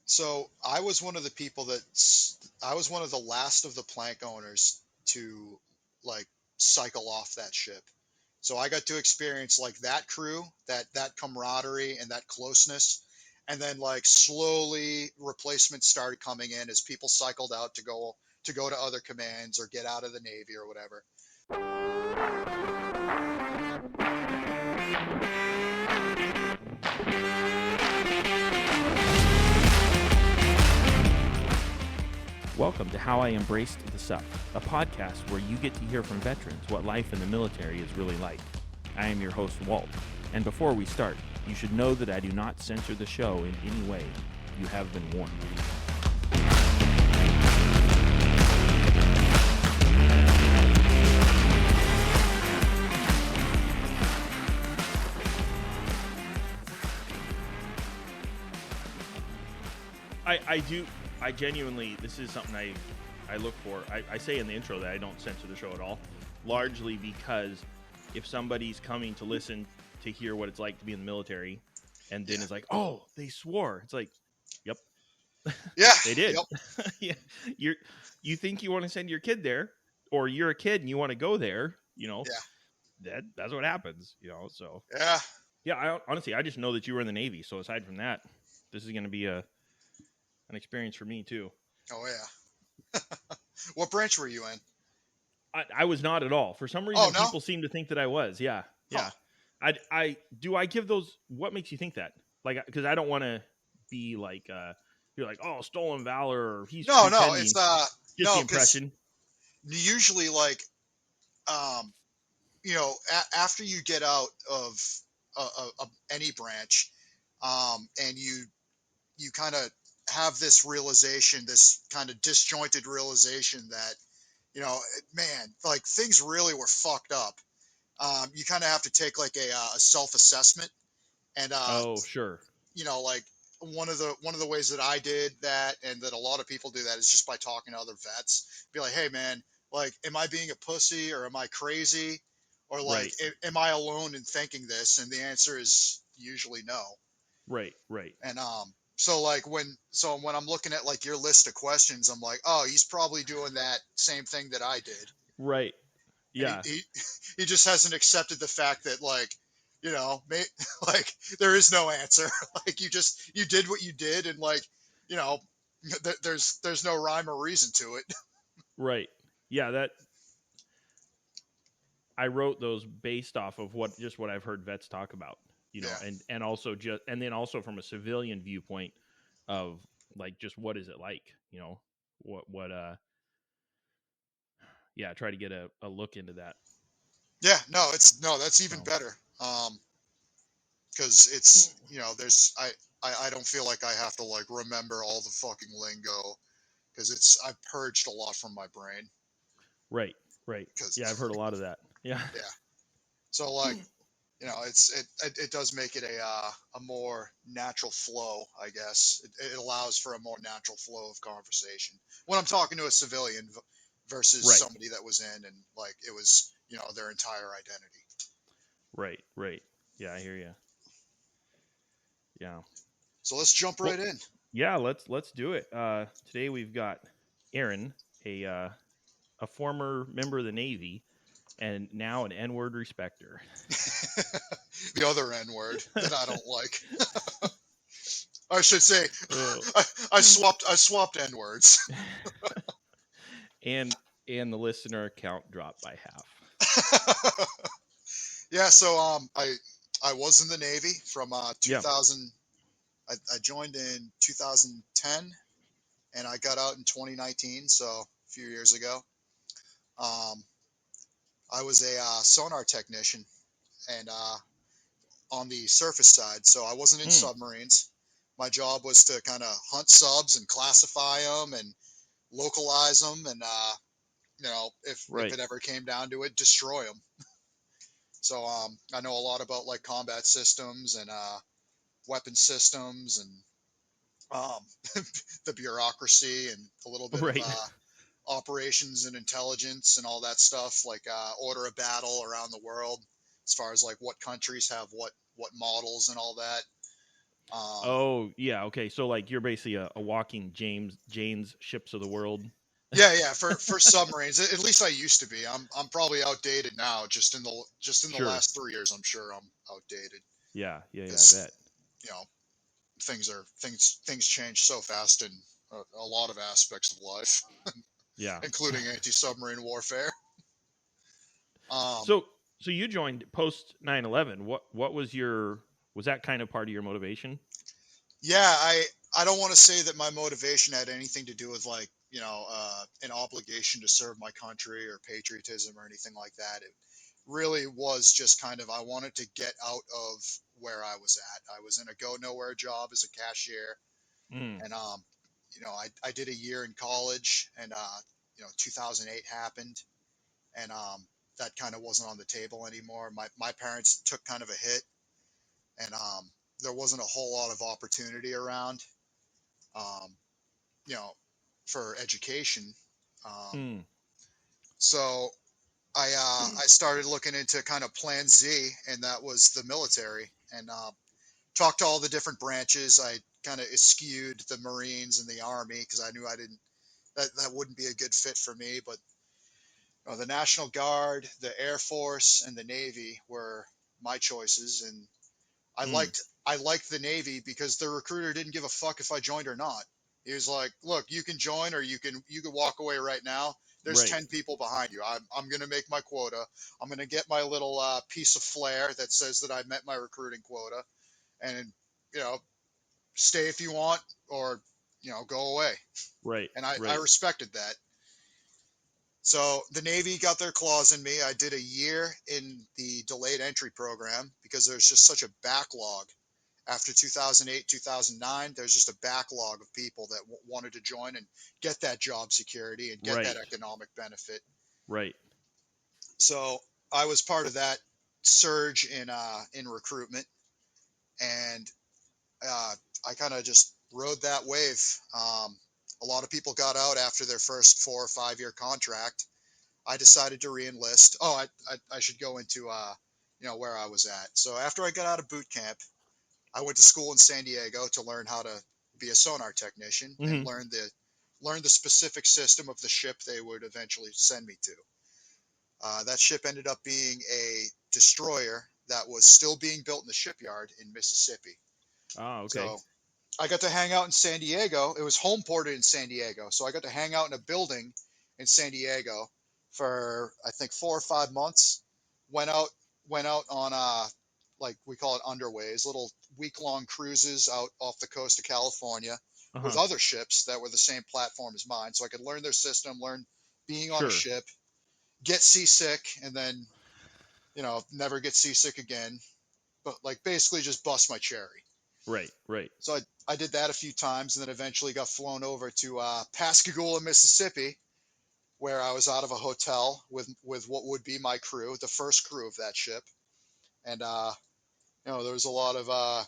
So I was one of the last of the plank owners to like cycle off that ship. So I got to experience like that crew, that camaraderie and that closeness. And then like slowly replacements started coming in as people cycled out to go to other commands or get out of the Navy or whatever. Welcome to How I Embraced the Suck, a podcast where you get to hear from veterans what life in the military is really like. I am your host, Walt, and before we start, you should know that I do not censor the show in any way. You have been warned. I genuinely, this is something I look for. I say in the intro that I don't censor the show at all, largely because if somebody's coming to listen to hear what it's like to be in the military and then is like, oh, they swore. It's like, yep. Yeah. They did. Yep. Yeah. You think you want to send your kid there, or you're a kid and you want to go there, that's what happens, so. Yeah. Yeah, honestly, I just know that you were in the Navy, so aside from that, this is going to be an experience for me too. Oh yeah. What branch were you in? I was not at all. For some reason, Oh, no? people seem to think that I was. Yeah. Huh. I give those. What makes you think that? Like, because I don't want to be like, you're like, oh, stolen valor, or he's No, pretending. it's just no, the impression. Usually like after you get out of any branch, and you kind of have this realization, this kind of disjointed realization that, man, like things really were fucked up. You kind of have to take like a self-assessment, and Oh, sure. like one of the ways that I did that, and that a lot of people do that, is just by talking to other vets. Be like, hey man, like, am I being a pussy, or am I crazy, or like, Right. am I alone in thinking this? And the answer is usually no. Right. And so when I'm looking at like your list of questions, I'm like, oh, he's probably doing that same thing that I did. Right. And Yeah. he just hasn't accepted the fact that, like, like, there is no answer. Like, you did what you did, and like, you know there's no rhyme or reason to it. Right. Yeah. That I wrote those based off of what I've heard vets talk about, Yeah. and also and then also from a civilian viewpoint of like, just what is it like, yeah, try to get a look into that. Yeah, no, that's even better. Because it's, there's I don't feel like I have to like remember all the fucking lingo, because I've purged a lot from my brain. Right. Because Yeah, I've heard a lot of that. Yeah. yeah, so like, it does make it a more natural flow, I guess. It allows for a more natural flow of conversation when I'm talking to a civilian versus Right. somebody that was in, and like it was, their entire identity. Right. Yeah, I hear you. Yeah. So let's jump right in. Yeah, let's do it. Today we've got Aaron, a former member of the Navy, and now an N-word respecter. The other N-word that I don't like. I should say, I swapped N-words. and the listener count dropped by half. Yeah, so I was in the Navy from 2000. I joined in 2010, and I got out in 2019, so a few years ago. I was a sonar technician, and on the surface side, so I wasn't in submarines. My job was to kind of hunt subs and classify them and localize them, and if it ever came down to it, destroy them. So I know a lot about like combat systems and weapon systems, and the bureaucracy, and a little bit of operations and intelligence and all that stuff, like order of battle around the world, as far as like what countries have what models and all that. Oh yeah, okay. So like you're basically a walking Jane's ships of the world. Yeah, for submarines, at least I used to be. I'm probably outdated now. Just in the Sure. last 3 years, I'm sure I'm outdated Yeah, I because bet. you know things change so fast in a lot of aspects of life, Yeah. including anti-submarine warfare. Um, So so you joined post 9/11. What was that kind of part of your motivation? yeah, I don't want to say that my motivation had anything to do with like an obligation to serve my country or patriotism or anything like that. It really was just kind of I wanted to get out of where I was at. I was in a go nowhere job as a cashier, Mm, and I did a year in college, and 2008 happened, and that kind of wasn't on the table anymore. My parents took kind of a hit, and there wasn't a whole lot of opportunity around, um, you know, for education. Um, mm, so I started looking into kind of Plan Z, and that was the military, and talked to all the different branches. I kind of eschewed the Marines and the Army because I knew I didn't that wouldn't be a good fit for me. But the National Guard, the Air Force, and the Navy were my choices, and I mm. liked I liked the Navy because the recruiter didn't give a fuck if I joined or not. He was like, "Look, you can join or you can walk away right now. There's Right. 10 people behind you. I'm gonna make my quota. I'm gonna get my little piece of flair that says that I met my recruiting quota, and you know, stay if you want or go away." Right. And I Right. respected that. So the Navy got their claws in me. I did a year in the delayed entry program because there's just such a backlog after 2008, 2009. There's just a backlog of people that wanted to join and get that job security and get that Right. economic benefit. Right. So I was part of that surge in recruitment, and uh, I kind of just rode that wave. A lot of people got out after their first 4 or 5 year contract. I decided to reenlist. Oh, I should go into where I was at. So after I got out of boot camp, I went to school in San Diego to learn how to be a sonar technician and Hmm. learn the specific system of the ship they would eventually send me to. That ship ended up being a destroyer that was still being built in the shipyard in Mississippi. Ah, okay. So I got to hang out in San Diego. It was home ported in San Diego, so I got to hang out in a building in San Diego for I think 4 or 5 months. Went out went out on like we call it underways, little week-long cruises out off the coast of California with Uh-huh. other ships that were the same platform as mine, so I could learn their system, learn being on a Sure. ship, get seasick, and then never get seasick again. But like basically just bust my cherry. Right. Right. So I did that a few times and then eventually got flown over to Pascagoula, Mississippi, where I was out of a hotel with what would be my crew, the first crew of that ship. And, there was a lot of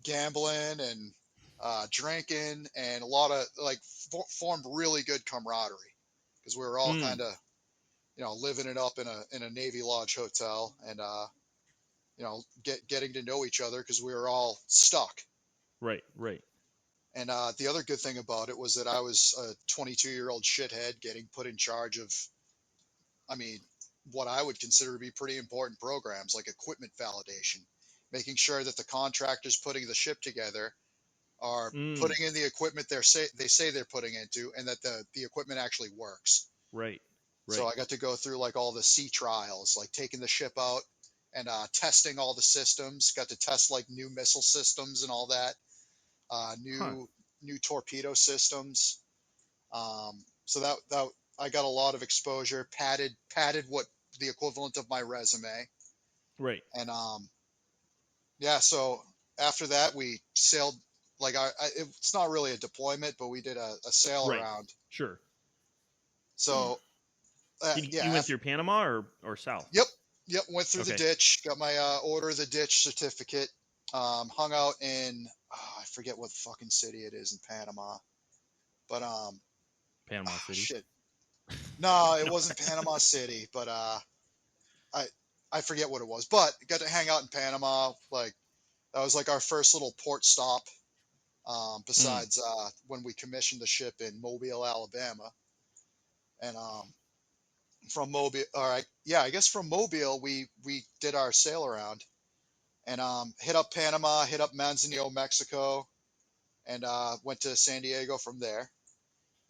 gambling and drinking and a lot of like formed really good camaraderie because we were all Mm. kind of, living it up in a Navy Lodge hotel and, getting to know each other because we were all stuck. Right. Right. And the other good thing about it was that I was a 22-year-old shithead getting put in charge of, I mean, what I would consider to be pretty important programs like equipment validation, making sure that the contractors putting the ship together are Mm. putting in the equipment they say they're putting into, and that the equipment actually works. Right. So Right. I got to go through like all the sea trials, like taking the ship out and testing all the systems. Got to test like new missile systems and all that, uh, Huh. new new torpedo systems. So that I got a lot of exposure, padded what the equivalent of my resume, Right. and yeah. So after that, we sailed. Like it's not really a deployment, but we did a sail Right. around. Sure. So Did you yeah, went through Panama or south? yep, yep. Went through the Okay. ditch, got my order of the ditch certificate. Hung out in I forget what fucking city it is in Panama, but Panama City. shit. No, it No. wasn't Panama City, but I I forget what it was, but got to hang out in Panama. Like That was like our first little port stop. Besides when we commissioned the ship in Mobile, Alabama, and from Mobile, all right, yeah, I guess from Mobile we did our sail around and hit up Panama, hit up Manzanillo, Mexico, and went to San Diego from there.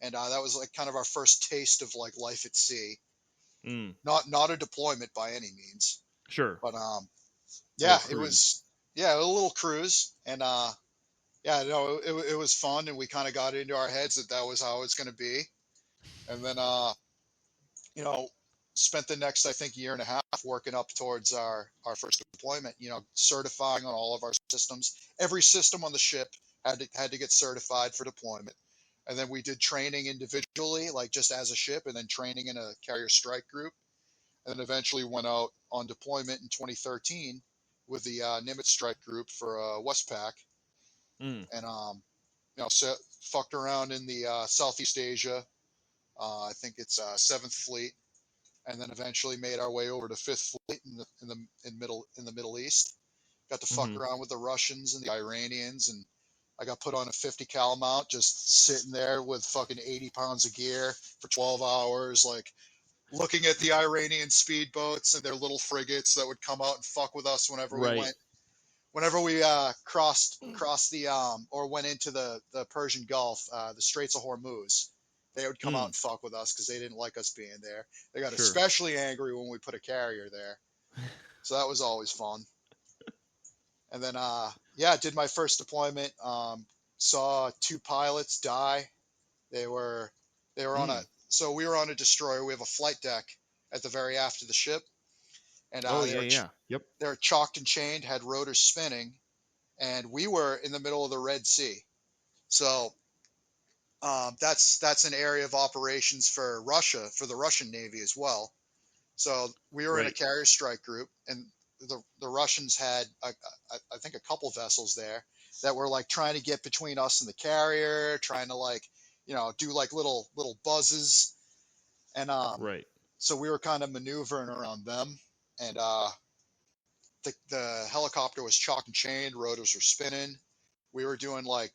And that was like kind of our first taste of like life at sea. Mm. Not a deployment by any means, Sure. but A yeah, little it cruise. was yeah a little cruise, and yeah, no, it was fun, and we kind of got it into our heads that that was how it's going to be, and then you know, spent the next, I think, year and a half working up towards our first deployment, certifying on all of our systems. Every system on the ship had to get certified for deployment. And then we did training individually, like just as a ship, and then training in a carrier strike group. And then eventually went out on deployment in 2013 with the Nimitz strike group for Westpac. Mm. And, so fucked around in the Southeast Asia. I think it's 7th Fleet, and then eventually made our way over to Fifth Fleet in the Middle East. Got to fuck Mm-hmm. around with the Russians and the Iranians, and I got put on a 50 cal mount, just sitting there with fucking 80 pounds of gear for 12 hours, like looking at the Iranian speedboats and their little frigates that would come out and fuck with us Right. whenever we crossed the or went into the Persian Gulf, the Straits of Hormuz. They would come out Mm. and fuck with us because they didn't like us being there. They got Sure. especially angry when we put a carrier there, so that was always fun. And then yeah, did my first deployment. Saw two pilots die. They were they were on a Mm. so we were on a destroyer. We have a flight deck at the very aft of the ship, and Oh yeah, yeah. Yep. they were chalked and chained, had rotors spinning, and we were in the middle of the Red Sea. So that's an area of operations for Russia, for the Russian Navy as well. So we were in a Right. carrier strike group, and the Russians had I think a couple vessels there that were like trying to get between us and the carrier, trying to like do like little buzzes, and Right. so we were kind of maneuvering around them, and the helicopter was chalk and chained, rotors were spinning. We were doing like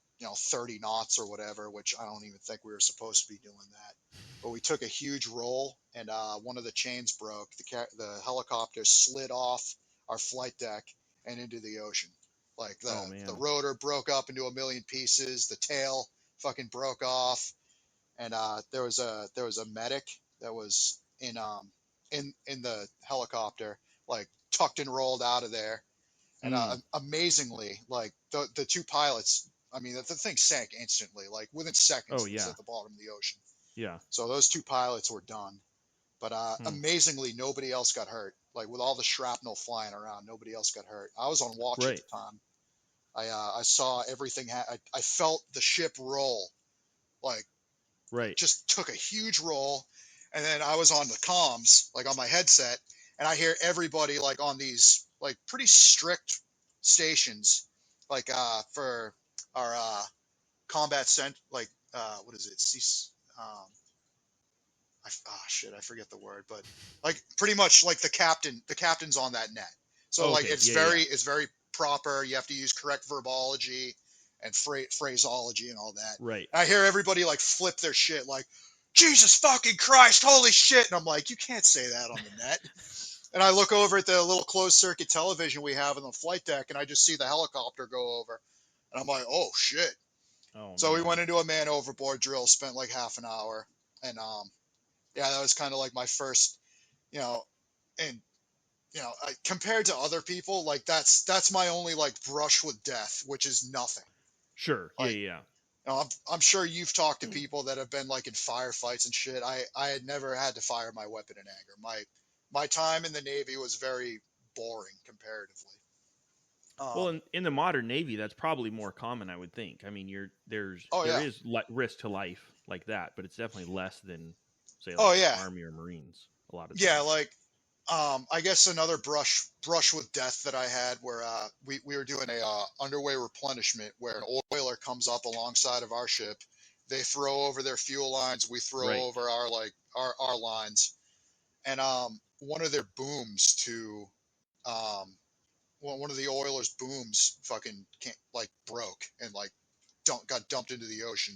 30 knots or whatever, which I don't even think we were supposed to be doing that. But we took a huge roll, and one of the chains broke. The helicopter slid off our flight deck and into the ocean. Like Oh the man. rotor broke up into a million pieces. The tail fucking broke off, and there was a medic that was in the helicopter, like tucked and rolled out of there. And Mm. amazingly, like the two pilots, I mean, the thing sank instantly. Like within seconds, Oh it was yeah. at the bottom of the ocean. Yeah. So those two pilots were done. But Hmm. amazingly, nobody else got hurt. Like with all the shrapnel flying around, nobody else got hurt. I was on watch at Right. the time. I saw everything. I felt the ship roll, like Right. just took a huge roll, and then I was on the comms, like on my headset, and I hear everybody like on these like pretty strict stations, like for our combat cent, like what is it? Shit, I forget the word, but like pretty much like the captain's on that net. So like Okay. it's Yeah. very Yeah. it's very proper. You have to use correct verbology and phraseology and all that. Right. And I hear everybody like flip their shit, like Jesus fucking Christ, holy shit, and I'm like, you can't say that on the net. And I look over at the little closed circuit television we have on the flight deck, and I just see the helicopter go over, and I'm like, oh shit. Oh So we man. went into a man overboard drill, spent like half an hour, and yeah, that was kind of like my first, you know, and compared to other people, like that's my only like brush with death, which is nothing. Sure. Yeah. Like, Yeah. I'm sure you've talked to people that have been like in firefights and shit. I had never had to fire my weapon in anger. My time in the Navy was very boring comparatively. Well, Um, in the modern Navy, that's probably more common, I would think. I mean, oh there yeah, is risk to life like that, but it's definitely less than, say, oh like the yeah, Army or Marines. A lot of yeah. times. Like I guess another brush with death that I had where we were doing a underway replenishment where an oiler comes up alongside of our ship. They throw over their fuel lines. We throw Right. over our lines, and one of their booms to um, one of the Oilers' booms fucking can't, like broke and like got dumped into the ocean,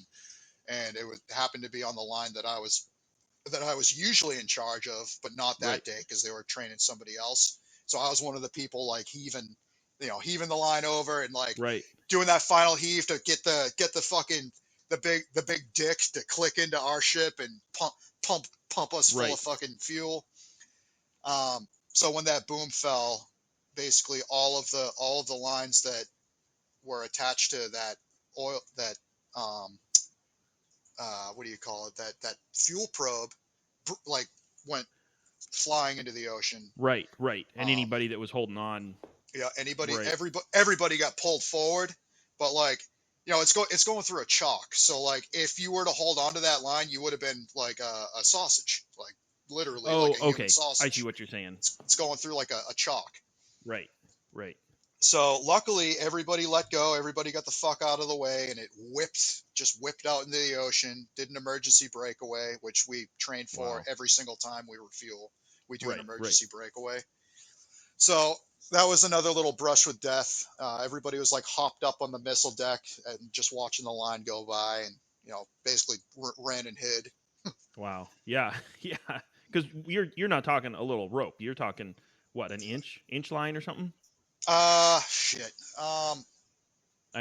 and it happened to be on the line that I was usually in charge of, but not Right. that day because they were training somebody else. So I was one of the people like heaving the line over and like Right. doing that final heave to get the fucking the big dick to click into our ship and pump us full Right. of fucking fuel. So when that boom fell, basically all of the lines that were attached to that oil that um, what do you call it, that fuel probe like went flying into the ocean. Right. Right. And Um, anybody that was holding on. yeah, Right. everybody got pulled forward, but like it's going through a chalk. So like if you were to hold onto that line, you would have been like a sausage, like literally like Oh, a human okay. I see sausage. what you're saying. It's going through like a chalk. Right. Right. So luckily, everybody let go. Everybody got the fuck out of the way, and it just whipped out into the ocean. Did an emergency breakaway, which we trained for Wow. every single time we refuel. We do an Right. Right. emergency breakaway. So that was another little brush with death. Everybody was like hopped up on the missile deck and just watching the line go by, and basically ran and hid. Wow. Yeah. Yeah. Because you're not talking a little rope. You're talking what, an inch line or something? Shit. I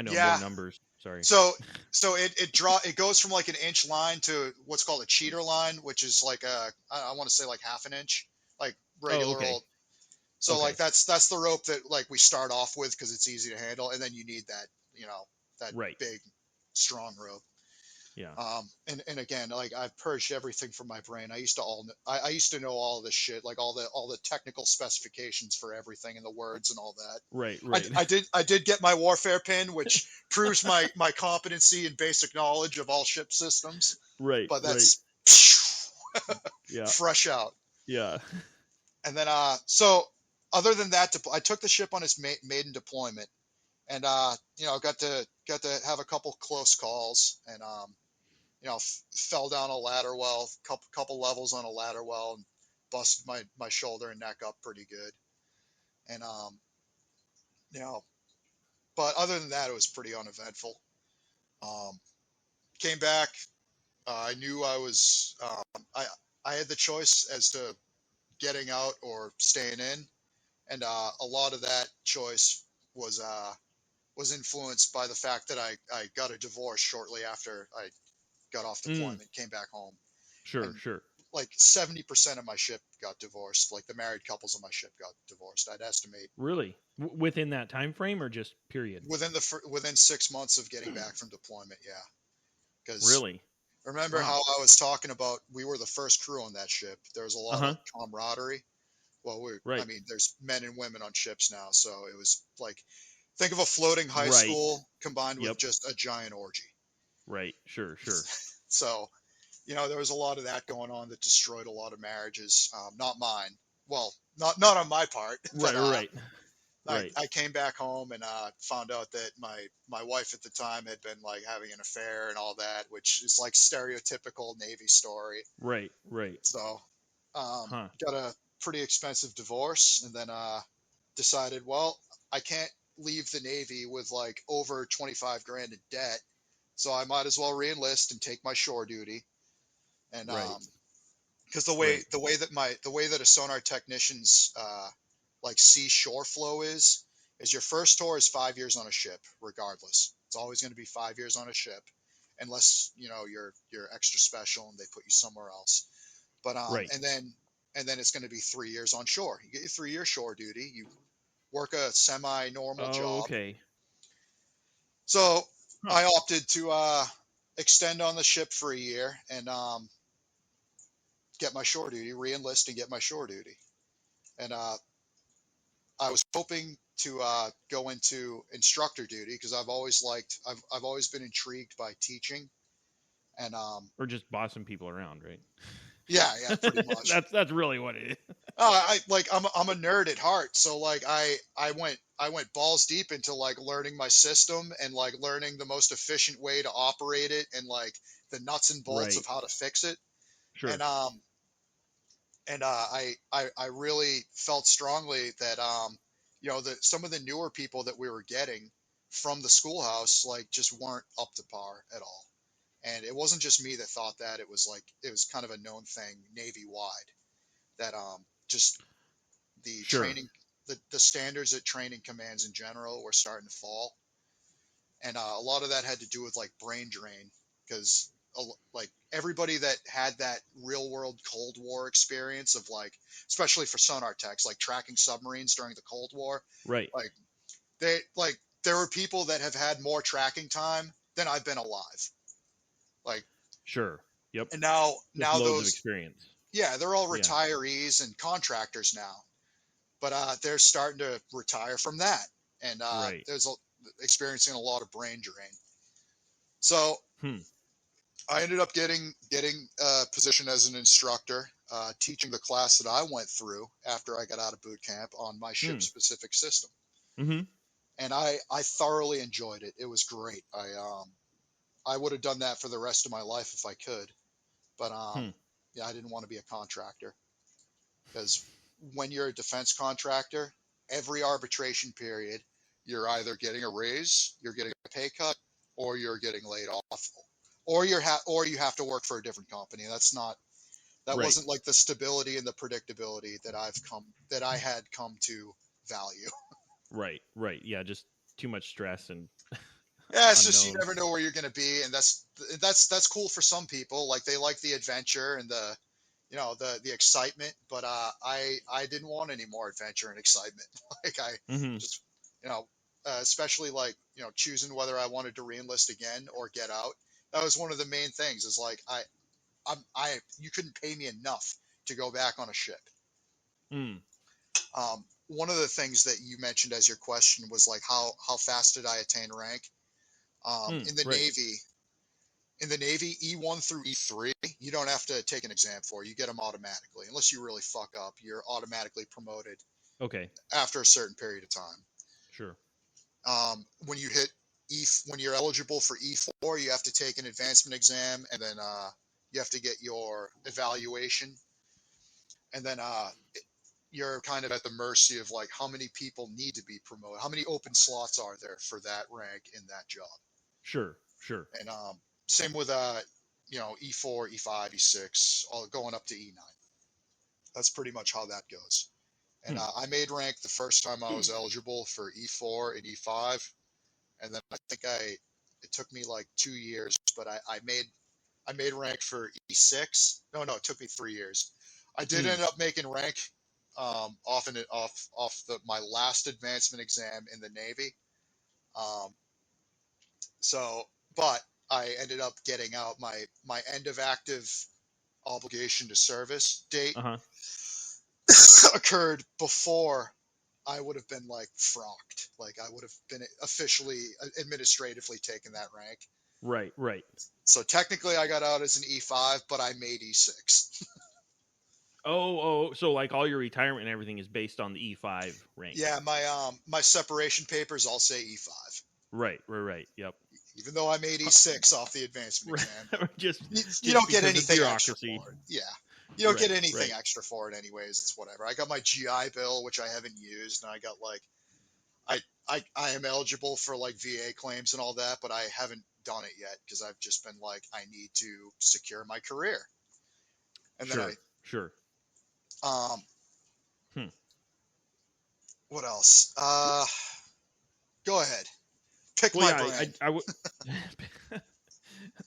know more Yeah. numbers. Sorry. So it goes from like an inch line to what's called a cheater line, which is like I want to say like half an inch, like Oh, regular okay. old. So like Okay. that's the rope that like we start off with because it's easy to handle, and then you need that Right. big, strong rope. Yeah. And again, like I've purged everything from my brain. I used to know all of this shit, like all the technical specifications for everything and the words and all that. Right. Right. I did get my warfare pin, which proves my competency and basic knowledge of all ship systems. Right. But Right. that's Yeah. fresh out. Yeah. And then so other than that, I took the ship on its maiden deployment, and got to have a couple close calls, and fell down a ladder well, couple levels on a ladder well, and busted my shoulder and neck up pretty good. And you know, but other than that, it was pretty uneventful. Um, Came back. I knew I had the choice as to getting out or staying in, and a lot of that choice was influenced by the fact that I got a divorce shortly after I got off Mm. deployment, came back home, Sure. and Sure. like 70% of my ship got divorced. Like the married couples on my ship got divorced. I'd estimate Really? Within that time frame or just period? within 6 months of getting back from deployment. Yeah, because Really? remember how Wow. I was talking about we were the first crew on that ship. There was a Uh lot huh. of camaraderie. Well, I Right. mean, there's men and women on ships now, so it was like think of a floating high Right. school combined with Yep. just a giant orgy. Right. Sure. Sure. So there was a lot of that going on that destroyed a lot of marriages. Not mine. Well, not on my part, but Right. Right. Right. I came back home and found out that my wife at the time had been like having an affair and all that, which is like stereotypical Navy story. Right. Right. So Huh. got a pretty expensive divorce, and then decided, well, I can't leave the Navy with like over 25 grand in debt, so I might as well reenlist and take my shore duty. And Right. because Right. the way that a sonar technician's like sea shore flow is your first tour is 5 years on a ship, regardless. It's always going to be 5 years on a ship, unless you're extra special and they put you somewhere else. But Right. and then it's going to be 3 years on shore. You get your 3 year shore duty. You work a semi normal Oh, job. okay. So Huh. I opted to extend on the ship for a year and get my shore duty, re-enlist and get my shore duty. And I was hoping to go into instructor duty because I've always been intrigued by teaching, and Or just bossing people around, right? yeah, pretty much. That's really what it is. I'm a nerd at heart, so like I went balls deep into like learning my system and like learning the most efficient way to operate it and like the nuts and bolts Right. of how to fix it. Sure. And I really felt strongly that some of the newer people that we were getting from the schoolhouse, like, just weren't up to par at all. And it wasn't just me that thought that. It was kind of a known thing Navy wide that just the Sure. training, the standards at training commands in general were starting to fall. And a lot of that had to do with like brain drain, because like everybody that had that real world Cold War experience of, like, especially for sonar techs, like tracking submarines during the Cold War, Right. like there were people that have had more tracking time than I've been alive. Like, Sure. Yep. and Just now loads of those, experience. yeah, they're all Yeah. retirees and contractors now, but they're starting to retire from that, and Right. experiencing a lot of brain drain. So Hmm. I ended up getting a position as an instructor, teaching the class that I went through after I got out of boot camp on my ship Hmm. specific system, Mm-hmm. and I thoroughly enjoyed it. It was great. I would have done that for the rest of my life if I could, but Hmm. yeah, I didn't want to be a contractor, because when you're a defense contractor, every arbitration period, you're either getting a raise, you're getting a pay cut, or you're getting laid off, or or you have to work for a different company. That Right. wasn't like the stability and the predictability that I had come to value. Right. Right. Yeah. Just too much stress and Yeah, it's just, you unknown. never know where you're going to be, and that's cool for some people. Like, they like the adventure and the excitement, but I didn't want any more adventure and excitement. Like, I Mm-hmm. just, especially, like, choosing whether I wanted to reenlist again or get out. That was one of the main things. Is like, you couldn't pay me enough to go back on a ship. Mm. One of the things that you mentioned as your question was like, how fast did I attain rank? Mm. In the Right. Navy, E1 through E3, you don't have to take an exam for. You get them automatically. Unless you really fuck up, you're automatically promoted Okay. after a certain period of time. Sure. When you hit when you're eligible for E4, you have to take an advancement exam, and then you have to get your evaluation, and then you're kind of at the mercy of, like, how many people need to be promoted, how many open slots are there for that rank in that job. Sure. Sure. And same with E4, E5, E6, all going up to E9. That's pretty much how that goes. And Hmm. I made rank the first time I was eligible for E4 and E5, and then it took me like 2 years, but I made rank for E6. No, it took me 3 years. I did Mm. end up making rank my last advancement exam in the Navy. Um, so, but I ended up getting out. My end of active obligation to service date Uh-huh. occurred before I would have been, like, frocked. Like, I would have been officially, administratively taken that rank. Right. Right. So technically I got out as an E5, but I made E6. Oh, so like all your retirement and everything is based on the E5 rank. Yeah, my separation papers all say E5, Right. Right. Right. Yep. even though I made E6 off the advancement Right. exam. But just you just don't get because of anything extra bureaucracy. for it. Yeah, you don't get Right. anything Right. extra for it anyways. It's whatever. I got my GI Bill, which I haven't used, and I got, like, I am eligible for, like, VA claims and all that, but I haven't done it yet because I've just been like, I need to secure my career. And then Sure. Sure. um Hmm. what else? Go ahead, pick Well, my yeah, brain. I would.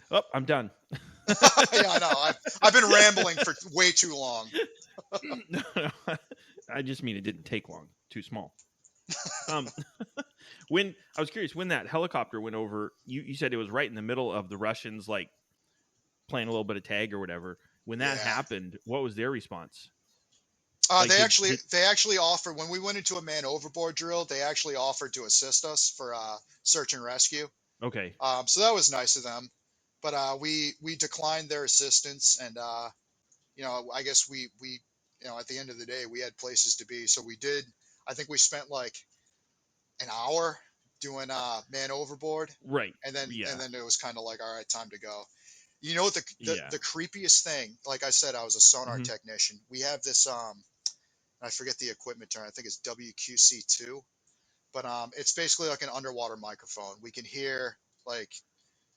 Oh, I'm done. Yeah, I know. I've been rambling for way too long. No, I just mean it didn't take long. Too small. Um, when I was curious when that helicopter went over, you said it was right in the middle of the Russians, like playing a little bit of tag or whatever. When that Yeah. happened, what was their response? Like, They actually offered, when we went into a man overboard drill. They actually offered to assist us for search and rescue. okay, So that was nice of them, but we declined their assistance, and I guess we at the end of the day we had places to be, so we did. I think we spent like an hour doing man overboard, right, and then yeah, it was kind of like, all right, time to go. You know what yeah, the creepiest thing? Like I said, I was a sonar hmm technician. We have this I forget the equipment term. I think it's WQC2. But it's basically like an underwater microphone. We can hear like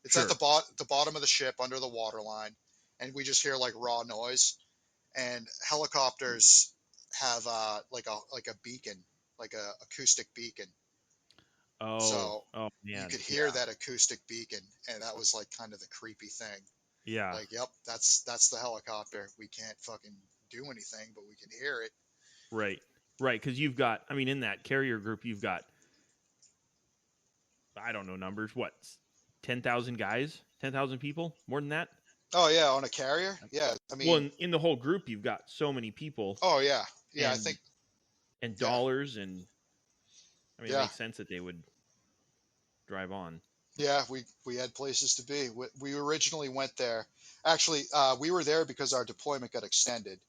it's at Sure. the bottom of the ship under the water line, and we just hear like raw noise. And helicopters have like a beacon, like a acoustic beacon. Oh, So oh you man, could hear yeah, that acoustic beacon, and that was like kind of the creepy thing. yeah, Like, yep, that's the helicopter. We can't fucking do anything, but we can hear it. right, right. Because you've got, I mean, in that carrier group, you've got, I don't know numbers, what, 10,000 guys, 10,000 people, more than that. Oh yeah, on a carrier. Yeah, I Well, mean, in the whole group, you've got so many people oh yeah, yeah. I and think yeah, dollars, and I mean, it yeah. makes sense that they would drive on. Yeah, we had places to be. We originally went there. Actually, we were there because our deployment got extended.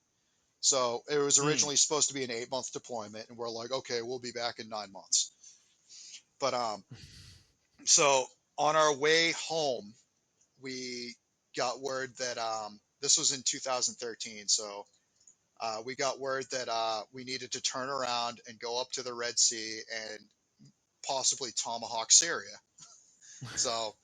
So it was Mm, originally supposed to be an 8 month deployment, and we're like, okay, we'll be back in 9 months. But so on our way home, we got word that this was in 2013. So we got word that we needed to turn around and go up to the Red Sea and possibly tomahawk Syria. So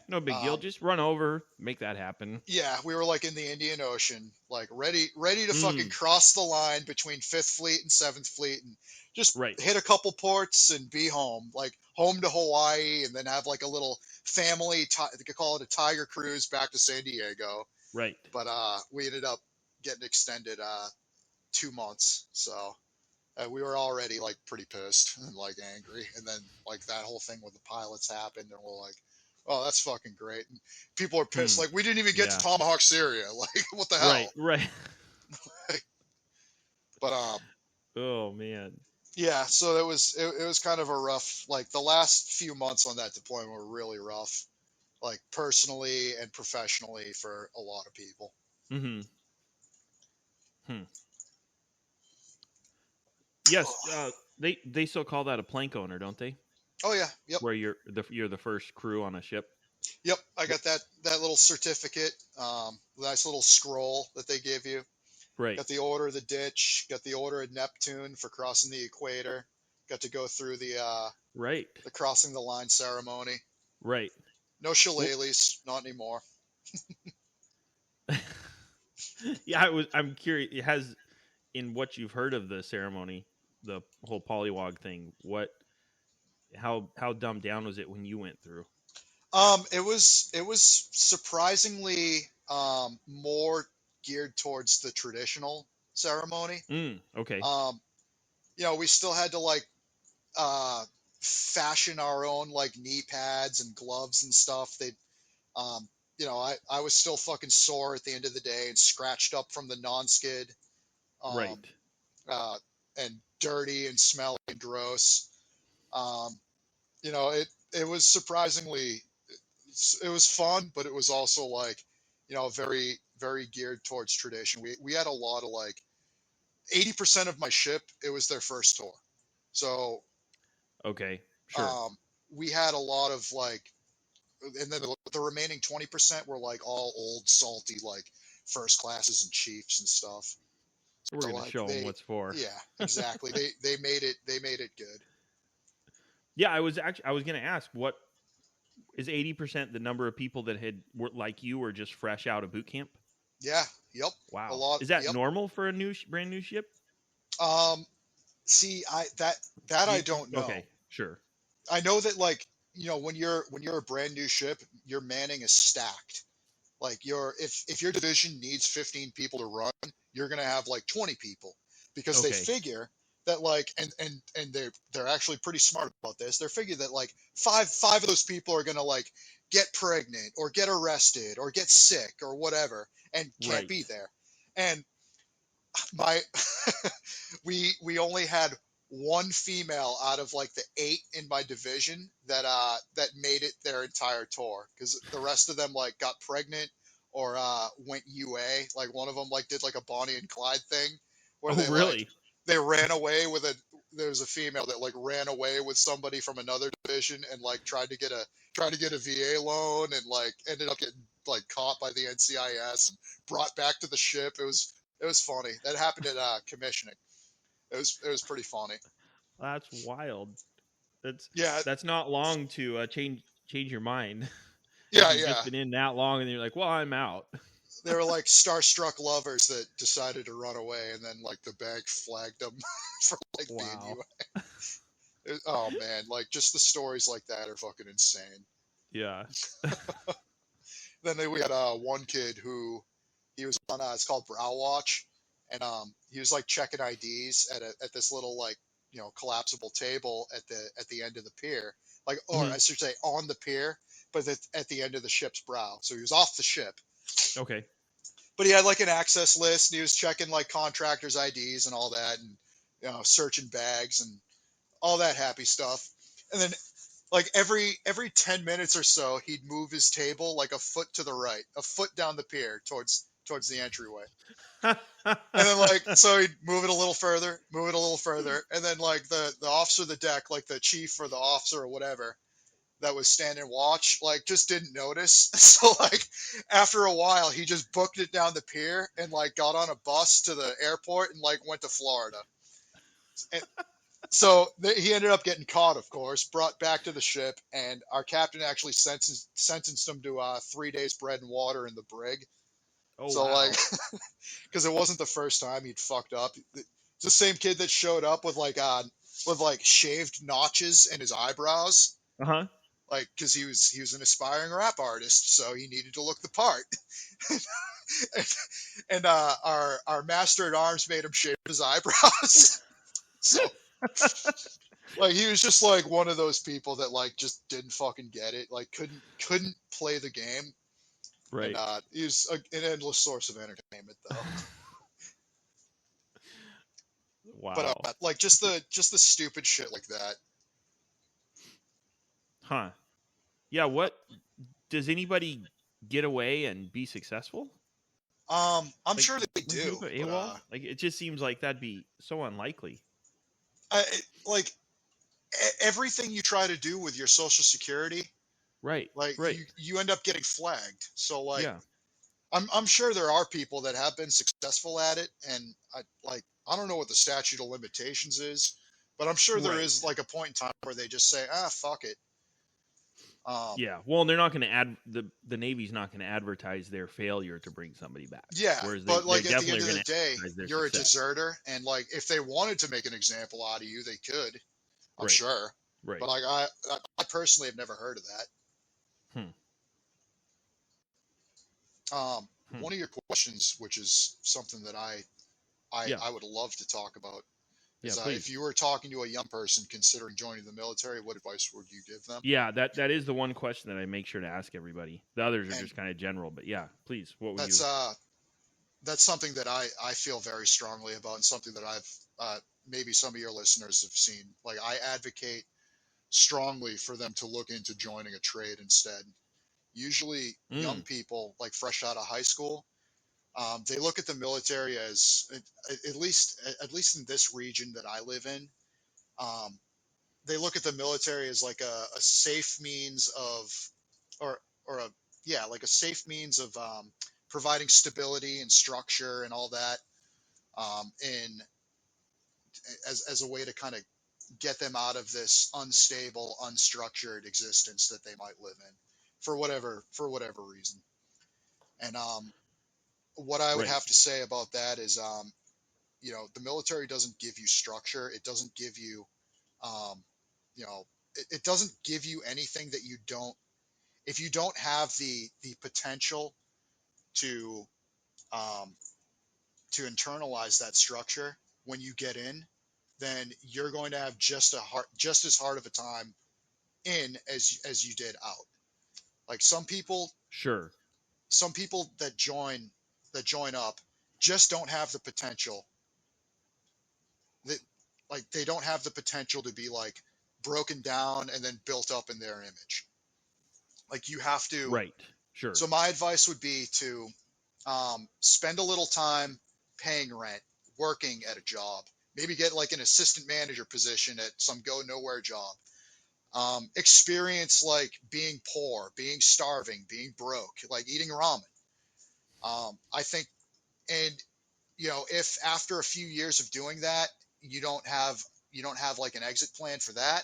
no big deal. um, Just run over, make that happen. yeah, we were like in the Indian Ocean, like ready to fucking Mm, cross the line between Fifth Fleet and Seventh Fleet, and just right, hit a couple ports and be home, like home to Hawaii, and then have like a little family. They could call it a tiger cruise back to San Diego, right. but we ended up getting extended 2 months, so we were already like pretty pissed and like angry, and then like that whole thing with the pilots happened, and we're like, oh, that's fucking great. And people are pissed, Hmm. like we didn't even get to Yeah. tomahawk Syria. Like, what the Right. hell? Right. But Oh man. yeah, so it was kind of a rough, like the last few months on that deployment were really rough, like personally and professionally for a lot of people. Hmm. Hmm. Yes. They still call that a plank owner, don't they? Oh yeah, yep, Where you're the first crew on a ship. yep. I got that little certificate, nice little scroll that they give you. Right. Got the Order of the Ditch. Got the Order of Neptune for crossing the equator. Got to go through Right. the crossing the line ceremony. Right. No Well, shillelaghs, not anymore. yeah. I'm curious. It has in what you've heard of the ceremony, the whole polywog thing. What? How dumbed down was it when you went through? It was surprisingly more geared towards the traditional ceremony. Mm, okay. Um, we still had to like uh, fashion our own like knee pads and gloves and stuff. Um, I was still fucking sore at the end of the day and scratched up from the non-skid, um, Right. uh, and dirty and smelly and gross. Um, it was surprisingly, it was fun, but it was also like, very, very geared towards tradition. We had a lot of like 80% of my ship, it was their first tour. So Okay. Sure. um, we had a lot of like, and then the remaining 20% were like all old, salty, like first classes and chiefs and stuff. We're So gonna like show them what's for. yeah, exactly. They made it good. Yeah, I was gonna ask what is 80% the number of people that were like you were just fresh out of boot camp. Yeah, yep, a Wow, lot, is that yep. normal for a brand new ship? Um, See, that I You don't know. okay? Sure. I know that like when you're a brand new ship, your manning is stacked. Like if your division needs 15 people to run, you're gonna have like 20 people because they Okay. figure that like and they're actually pretty smart about this. They figure that like five of those people are gonna like get pregnant or get arrested or get sick or whatever and can't be Right. there. And my we only had one female out of like the 8 in my division that made it their entire tour because the rest of them like got pregnant or went UA. Like one of them like did like a Bonnie and Clyde thing where Oh, really? they ran away with a there was a female that like ran away with somebody from another division and like tried to get a VA loan and like ended up getting like caught by the NCIS and brought back to the ship. It was funny. That happened at commissioning. It was pretty funny. That's wild. That's Yeah, that's not long to change your mind if yeah, you've just yeah. been in that long and you're like, well, I'm out. They were like starstruck lovers that decided to run away, and then like the bank flagged them for like being Wow. you. Oh man, like just the stories like that are fucking insane. Yeah. We had one kid who he was on it's called Brow Watch, and he was like checking IDs at this little like collapsible table at the end of the pier, like, or Hmm. I should say on the pier, but at the end of the ship's brow. So he was off the ship, Okay. but he had like an access list, and he was checking like contractors' IDs and all that, and searching bags and all that happy stuff. And then like every 10 minutes or so, he'd move his table like a foot to the right, a foot down the pier towards the entryway. And then like so he'd move it a little further, move it a little further, and then like the officer of the deck, like the chief or the officer or whatever that was standing watch, like just didn't notice. So like after a while he just booked it down the pier and like got on a bus to the airport and like went to Florida. And so he ended up getting caught, of course, brought back to the ship, and our captain actually sentenced him to 3 days bread and water in the brig. Oh So like wow. because it wasn't the first time he'd fucked up. It's the same kid that showed up with like shaved notches in his eyebrows, Uh huh. like because he was an aspiring rap artist, so he needed to look the part. And our master at arms made him shave his eyebrows. So like he was just like one of those people that like just didn't fucking get it, like couldn't play the game, and Right. he was an endless source of entertainment though. But Wow. like just the stupid shit like that. Huh. Yeah. What does anybody get away and be successful? I'm Like sure that they when people do, go but AWOL, like it just seems like that'd be so unlikely. like everything you try to do with your social security, Right. like Right. you end up getting flagged. So like Yeah. I'm sure there are people that have been successful at it, and I don't know what the statute of limitations is, but I'm sure there Right. is like a point in time where they just say, fuck it. Um, Yeah. Well, they're not going to the Navy's not going to advertise their failure to bring somebody back, yeah, whereas but they like at the definitely end are of going the to day, advertise their you're a success. deserter, and like if they wanted to make an example out of you, they could. I'm Right. sure, Right. but like I personally have never heard of that. Hmm. Hmm. One of your questions, which is something that Yeah. I would love to talk about, Yeah. is if Please. you were talking to a young person considering joining the military, what advice would you give them? Yeah. That is the one question that I make sure to ask everybody. The others are And just kind of general, but yeah. Please. What would that's you? uh that's something that I feel very strongly about, and something that I've maybe some of your listeners have seen. Like I advocate strongly for them to look into joining a trade instead. Usually, young Mm, people like fresh out of high school, they look at the military as at least in this region that I live in. Um, they look at the military as like a safe means of, or a yeah, like a safe means of providing stability and structure and all that, in as a way to kind of get them out of this unstable, unstructured existence that they might live in for whatever reason. And what I would right. have to say about that is, the military doesn't give you structure. It doesn't give you, um, it doesn't give you anything that you don't. If you don't have the potential to um, to internalize that structure when you get in, then you're going to have just as hard of a time in as you did out. Like Sure. some people that join up just don't have the potential that like they don't have the potential to be like broken down and then built up in their image. Like you have to. Right. Sure. So my advice would be to spend a little time paying rent, working at a job, maybe get like an assistant manager position at some go nowhere job. Experience like being poor, being starving, being broke, like eating ramen. I think, and if after a few years of doing that, you don't have like an exit plan for that,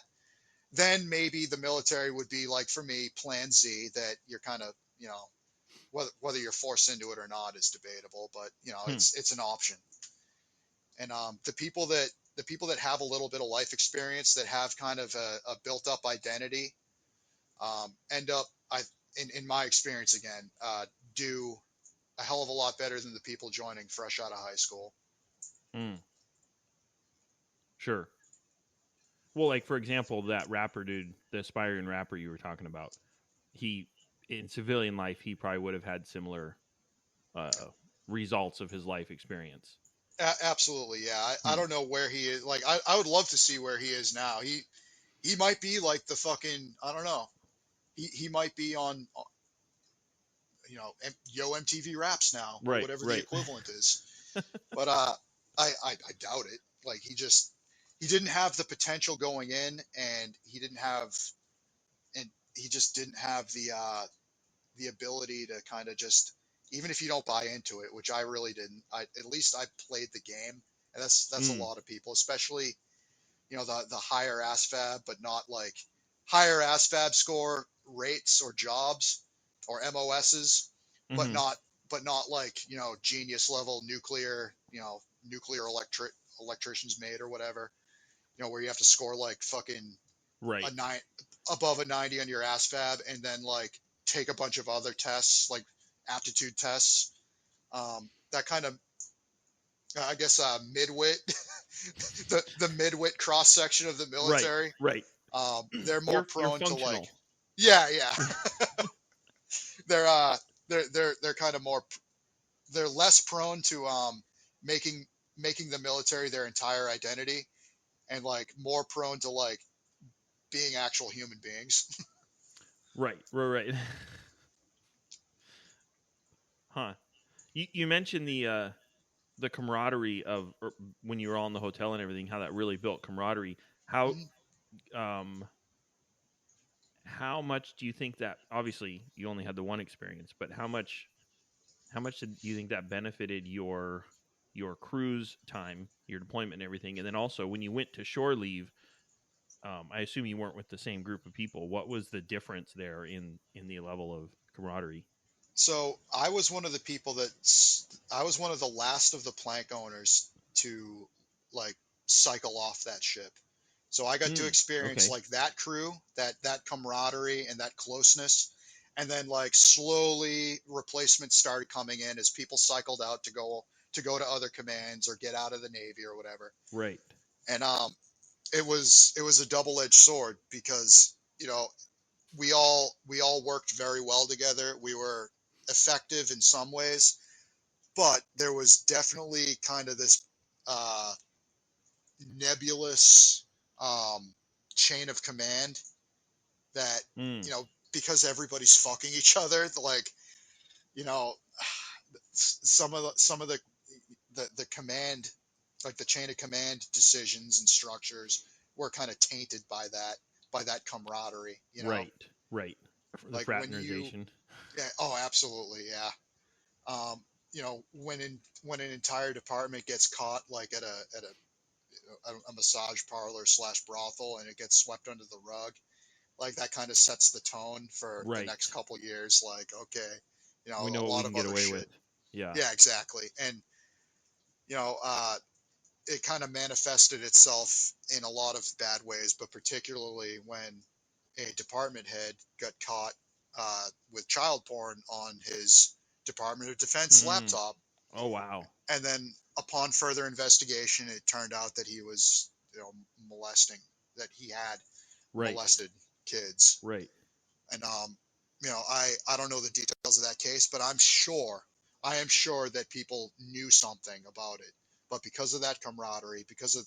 then maybe the military would be like, for me, plan Z, that you're kind of, whether you're forced into it or not is debatable, but it's an option. And the people that have a little bit of life experience, that have kind of a built up identity, end up, in my experience again, do a hell of a lot better than the people joining fresh out of high school. Mm, sure. Well, like for example, that rapper dude, the aspiring rapper you were talking about, he in civilian life he probably would have had similar uh, results of his life experience. Absolutely, yeah. I Hmm. don't know where he is. Like, I would love to see where he is now. He might be like the fucking, I don't know. He might be on, Yo MTV Raps now, or Right, whatever the right. equivalent is. But I doubt it. Like, he didn't have the potential going in, and he just didn't have the ability to kind of just, even if you don't buy into it, which I really didn't. At least I played the game, and that's a Mm, lot of people, especially the higher ASFAB, but not like higher ASFAB score rates or jobs or MOSs, but mm-hmm. not like genius level nuclear electrician's mate or whatever, where you have to score like fucking Right. a nine above a 90 on your ASFAB, and then like take a bunch of other tests like aptitude tests. That kind of, I guess, midwit, the midwit cross section of the Right. military. Right. They're more You're prone to like, functional. yeah, yeah. they're they're kind of more, they're less prone to making the military their entire identity, and like more prone to like being actual human beings. Right. Right. Right. Huh. You mentioned the camaraderie of when you were all in the hotel and everything, how that really built camaraderie. How Mhm. um how much do you think that, obviously you only had the one experience, but how much do you think that benefited your cruise time, your deployment and everything? And then also when you went to shore leave, I assume you weren't with the same group of people. What was the difference there in the level of camaraderie? So I was one of the last of the plank owners to like cycle off that ship. So I got to Hmm. experience Okay. like that crew, that camaraderie and that closeness. And then like slowly replacements started coming in as people cycled out to go to other commands or get out of the Navy or whatever. Right. And it was a double-edged sword, because we all worked very well together. We were effective in some ways, but there was definitely kind of this uh, nebulous um, chain of command that, Hmm. because everybody's fucking each other, like, you know some of the command, like the chain of command decisions and structures, were kind of tainted by that camaraderie. Right. Right. The Like when you fraternization. Yeah, oh, absolutely, yeah. When an entire department gets caught like at a massage parlor slash brothel, and it gets swept under the rug, like that kind of sets the tone for the next Right. couple years. Like, okay, We a know what we lot can of get other away with. shit. Yeah. Yeah, exactly. And you know, it kind of manifested itself in a lot of bad ways, but particularly when a department head got caught with child porn on his Department of Defense Hmm. laptop. Oh wow. And then upon further investigation, it turned out that he was, molesting, that he had Right. molested kids. Right. And I don't know the details of that case, but I am sure that people knew something about it. But because of that camaraderie, because of,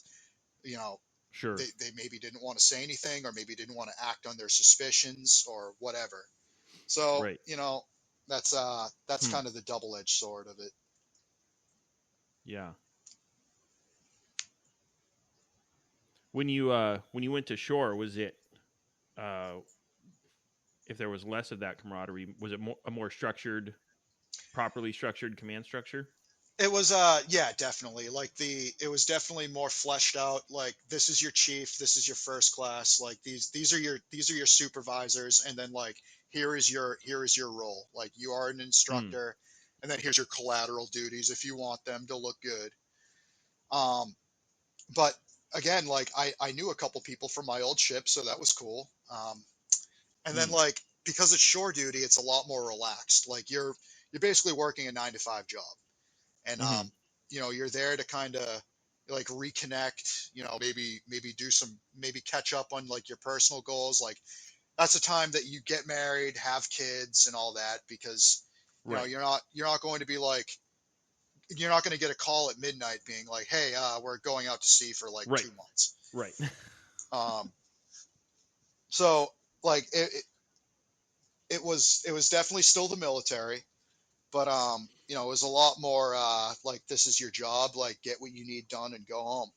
you know, Sure. they maybe didn't want to say anything, or maybe didn't want to act on their suspicions or whatever. So, Right. that's Hmm. kind of the double-edged sword of it. Yeah. When you went to shore, was it uh if there was less of that camaraderie, was it a more structured, properly structured command structure? It was yeah, definitely. Like it was definitely more fleshed out. Like this is your chief, this is your first class. Like these are your supervisors, and then like here is your role. Like you are an Mm. instructor, and then here's your collateral duties if you want them to look good. Um, but again, like I knew a couple people from my old ship, so that was cool. And then Mm. like because it's shore duty, it's a lot more relaxed. Like you're basically working a 9 to 5 job, and Mm-hmm. you're there to kind of like reconnect. Maybe do some, maybe catch up on like your personal goals. Like that's a time that you get married, have kids, and all that, because Right. you're not going to be like, you're not going to get a call at midnight being like, hey, we're going out to sea for like Right. 2 months. Right. um so like it was definitely still the military, but it was a lot more like this is your job, like get what you need done and go home.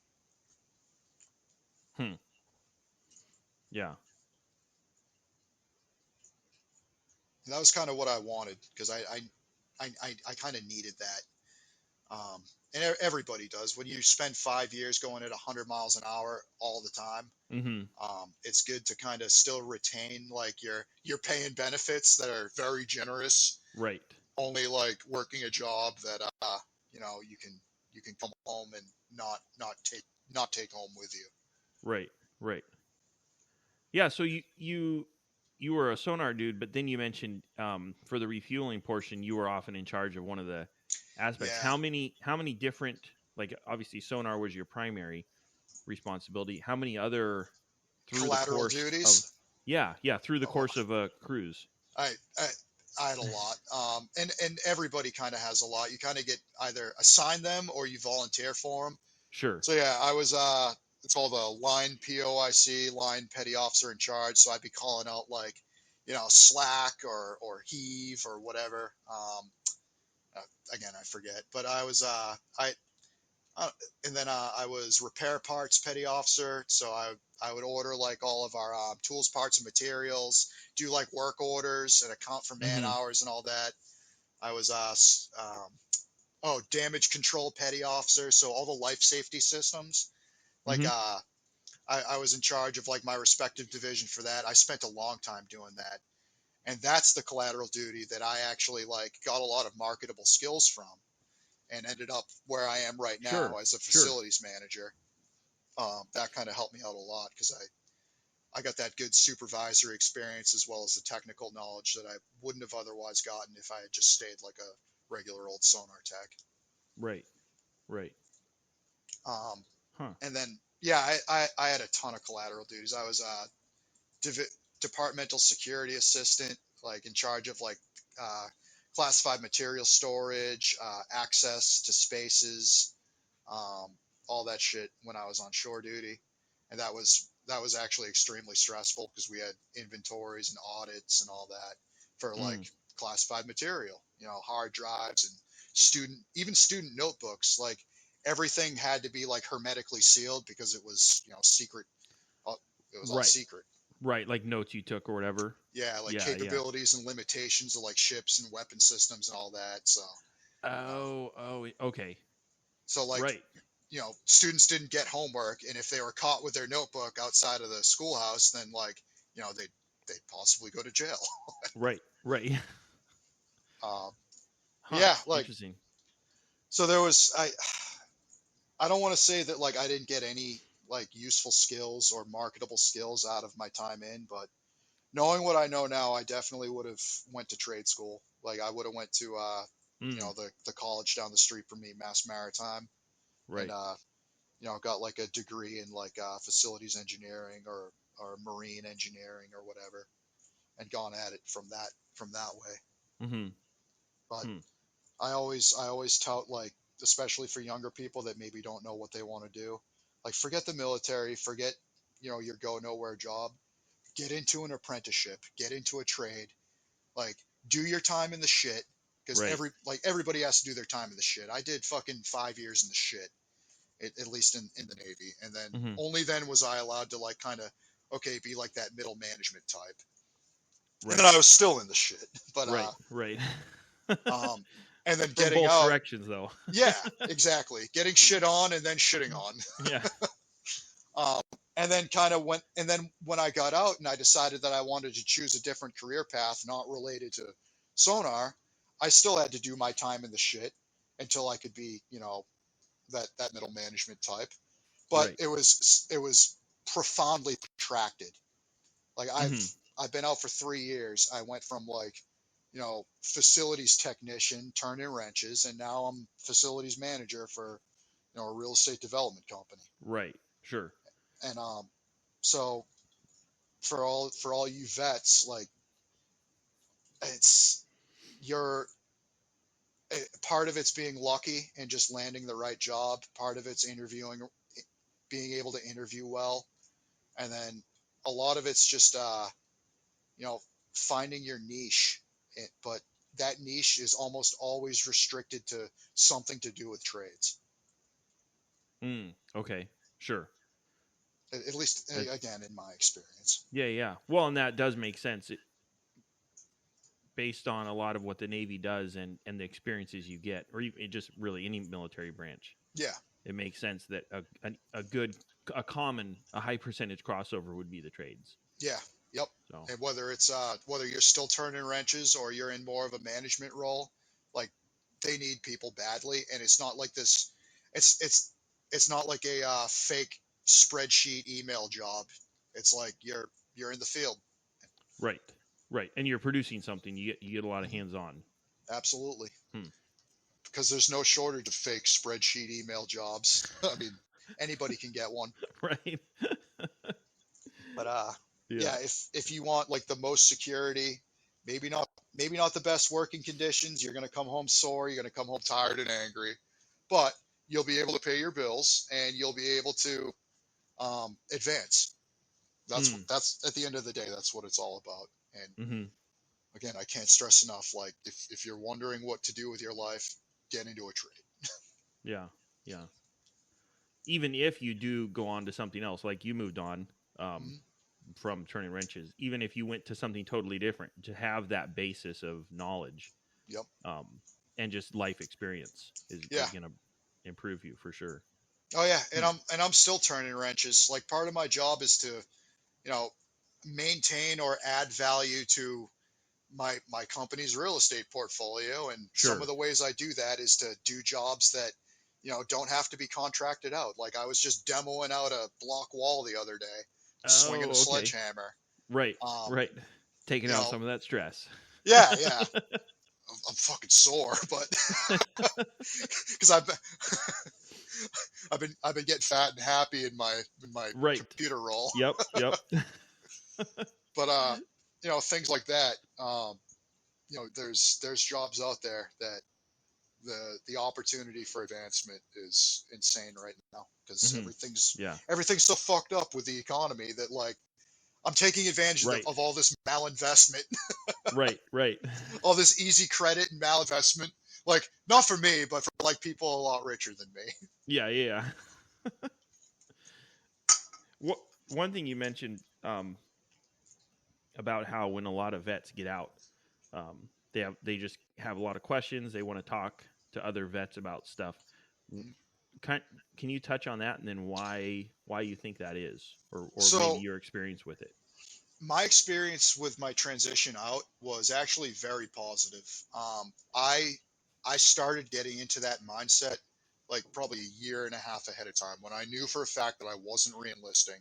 Hmm. Yeah. And that was kind of what I wanted, because I kind of needed that. And everybody does. When you spend 5 years going at 100 miles an hour all the time, Mm-hmm. it's good to kind of still retain like your pay and benefits that are very generous. Right. Only like working a job that you can come home and not take home with you. Right. Right. Yeah. So you were a sonar dude, but then you mentioned for the refueling portion, you were often in charge of one of the aspects. Yeah, How many different, like obviously sonar was your primary responsibility. How many other through the collateral course of duties. yeah through the Oh, course of a cruise? I I, I had a lot. And everybody kind of has a lot. You kind of get either assigned them or you volunteer for them. Sure. So yeah, I was it's called a line POIC, line petty officer in charge. So I'd be calling out like, slack or heave or whatever. Uh, Again, I forget, but I was uh, and then I was repair parts petty officer. So I would order like all of our tools, parts, and materials, do like work orders and account for man Mm-hmm. hours and all that. I was damage control petty officer. So all the life safety systems, like Mm-hmm. I was in charge of like my respective division for that. I spent a long time doing that. And that's the collateral duty that I actually like got a lot of marketable skills from, and ended up where I am right now Sure. as a Sure. facilities manager. That kind of helped me out a lot, because I got that good supervisory experience as well as the technical knowledge that I wouldn't have otherwise gotten if I had just stayed like a regular old sonar tech. Right. Right. Um, Huh. and then, yeah, I had a ton of collateral duties. I was div- departmental security assistant, like in charge of like uh, classified material storage, access to spaces, um, all that shit when I was on shore duty. And that was actually extremely stressful, because we had inventories and audits and all that for like Mm. classified material, hard drives and student notebooks. Like everything had to be like hermetically sealed, because it was secret. uh, It was all Right. secret. Right. Like notes you took or whatever. Yeah, like Yeah. Yeah. capabilities and limitations of like ships and weapon systems and all that. So, uh, Oh. Oh. Okay. like, Right. students didn't get homework, and if they were caught with their notebook outside of the schoolhouse, then like, they'd possibly go to jail. Right. Right. Um, Huh. yeah, like, Interesting. so there was I don't want to say that like I didn't get any like useful skills or marketable skills out of my time in, but knowing what I know now, I definitely would have went to trade school. Like I would have went to Mm. the college down the street from me, Mass Maritime, and Right. got like a degree in like facilities engineering or marine engineering or whatever, and gone at it from that way. Mm-hmm. But Hmm. I always tout, like, especially for younger people that maybe don't know what they want to do, like forget the military, forget your go nowhere job, get into an apprenticeship, get into a trade, like do your time in the shit, because Right. everybody has to do their time in the shit. I did fucking 5 years in the shit, at least in the Navy. And then Mm-hmm. only then was I allowed to like kind of, okay, be like that middle management type. And then Right. I was still in the shit. But Right. Right. um and then From getting both out. directions, though. Yeah, exactly. Getting shit on and then shitting on. Yeah. Um, and then when I got out and I decided that I wanted to choose a different career path, not related to sonar, I still had to do my time in the shit until I could be, that middle management type. But Right. it was profoundly protracted. Like Hmm. I've been out for 3 years. I went from like, facilities technician, turning wrenches, and now I'm facilities manager for, a real estate development company. Right. Sure. And so for all you vets, like it's you're part of it's being lucky and just landing the right job. Part of it's interviewing, being able to interview well, and then a lot of it's just you know finding your niche. But that niche is almost always restricted to something to do with trades. Okay. Sure. At least That, again in my experience. yeah. Yeah. Well, and that does make sense. Based on a lot of what the Navy does and the experiences you get, or even just really any military branch, Yeah. it makes sense that a high percentage crossover would be the trades. Yeah. Yep. So And whether you're still turning wrenches or you're in more of a management role, like they need people badly, and it's not like this. It's not like a fake spreadsheet email job. It's like you're in the field. right, right, and you're producing something. You get a lot of Mhm. hands on. Absolutely, Hmm. because there's no shortage of fake spreadsheet email jobs. I mean, anybody can get one. Right. But Yeah. yeah, if you want like the most security, maybe not the best working conditions. You're gonna come home sore. You're gonna come home tired and angry, but you'll be able to pay your bills and you'll be able to advance. Mm. That's at the end of the day, that's what it's all about. And Hmm. again, I can't stress enough. Like if you're wondering what to do with your life, get into a trade. Yeah. Yeah. Even if you do go on to something else, like you moved on, um, Mhm. from turning wrenches, even if you went to something totally different, to have that basis of knowledge, Yep. um, and just life experience Yeah. is going to improve you for sure. Oh yeah, and Hmm. I'm still turning wrenches. Like part of my job is to you know maintain or add value to my company's real estate portfolio, and some of Sure. the ways I do that is to do jobs that don't have to be contracted out. Like I was just demoing out a block wall the other day, swinging a Oh, okay. sledgehammer. Right. um Right. Taking you out know some of that stress. yeah, I'm fucking sore, but because I've been getting fat and happy in my Right. computer role. Yep. Yep. But things like that. There's jobs out there that the opportunity for advancement is insane right now because Hmm. everything's Yeah. everything's so fucked up with the economy that like I'm taking advantage Right. of all this malinvestment, Right. Right. all this easy credit and malinvestment. Like not for me, but for like people a lot richer than me. Yeah. Yeah. What one thing you mentioned, about how when a lot of vets get out, they just have a lot of questions. They want to talk to other vets about stuff. Can, can you touch on that, and then why you think that is, or maybe So your experience with it? my experience with my transition out was actually very positive. I started getting into that mindset like probably a year and a half ahead of time when I knew for a fact that I wasn't reenlisting.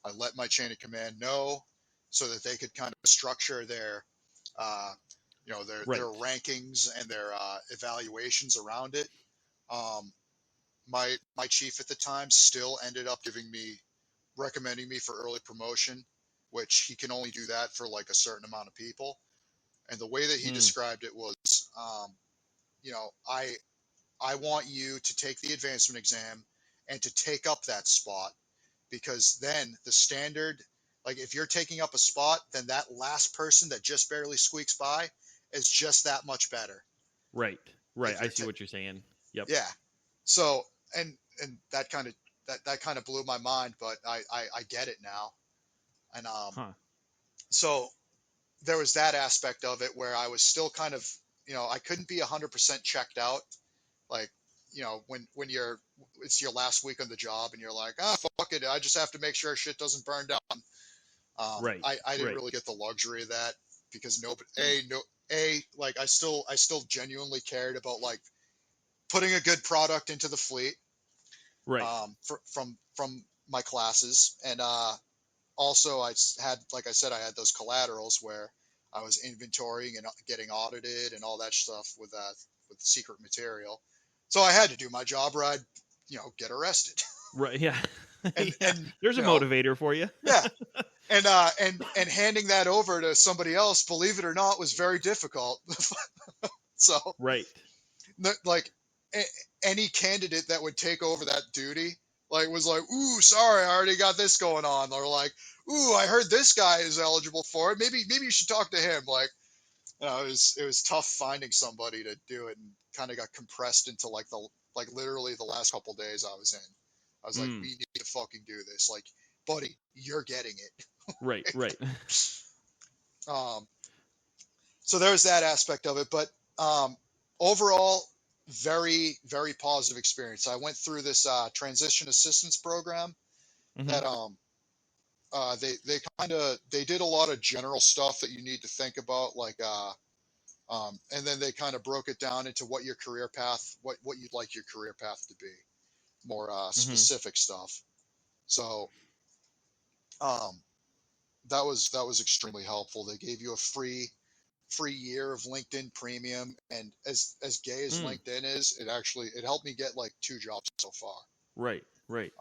I let my chain of command know so that they could kind of structure their uh, their Right. rankings and their evaluations around it. Um, my chief at the time still ended up recommending me for early promotion, which he can only do that for like a certain amount of people. And the way that he Mm, described it was, you know, I want you to take the advancement exam and to take up that spot because then the standard, like if you're taking up a spot, then that last person that just barely squeaks by is just that much better. right. Right. If I you're, see what you're saying. Yep. yeah. So, and that kind of blew my mind, but I get it now. And Huh. so there was that aspect of it where I was still kind of I couldn't be 100% checked out. Like, when it's your last week on the job and you're like, fuck it, I just have to make sure shit doesn't burn down. Right. I didn't Right. really get the luxury of that because like I still genuinely cared about like putting a good product into the fleet, Right. from my classes, and also had, like I said, I had those collaterals where I was inventorying and getting audited and all that stuff with secret material. So I had to do my job or I'd get arrested. Right. Yeah. and Yeah. and There's a motivator for you. yeah, and handing that over to somebody else, believe it or not, was very difficult. So Right. like any candidate that would take over that duty like was like, ooh, sorry, I already got this going on, or like, ooh, I heard this guy is eligible for it, maybe you should talk to him. Like, it was tough finding somebody to do it, and kind of got compressed into like literally the last couple days I was in. I was like, Mm. we need to fucking do this, like, buddy, you're getting it. Right. Right. um so there's that aspect of it, but overall, very, very positive experience. I went through this transition assistance program Hmm. that they did a lot of general stuff that you need to think about, like and then they kind of broke it down into what your career path, what you'd like your career path to be, more Hmm. specific stuff. So um, that was extremely helpful. They gave you a free year of LinkedIn Premium, and as gay as Mm. LinkedIn is, it helped me get like 2 jobs so far. Right. Right.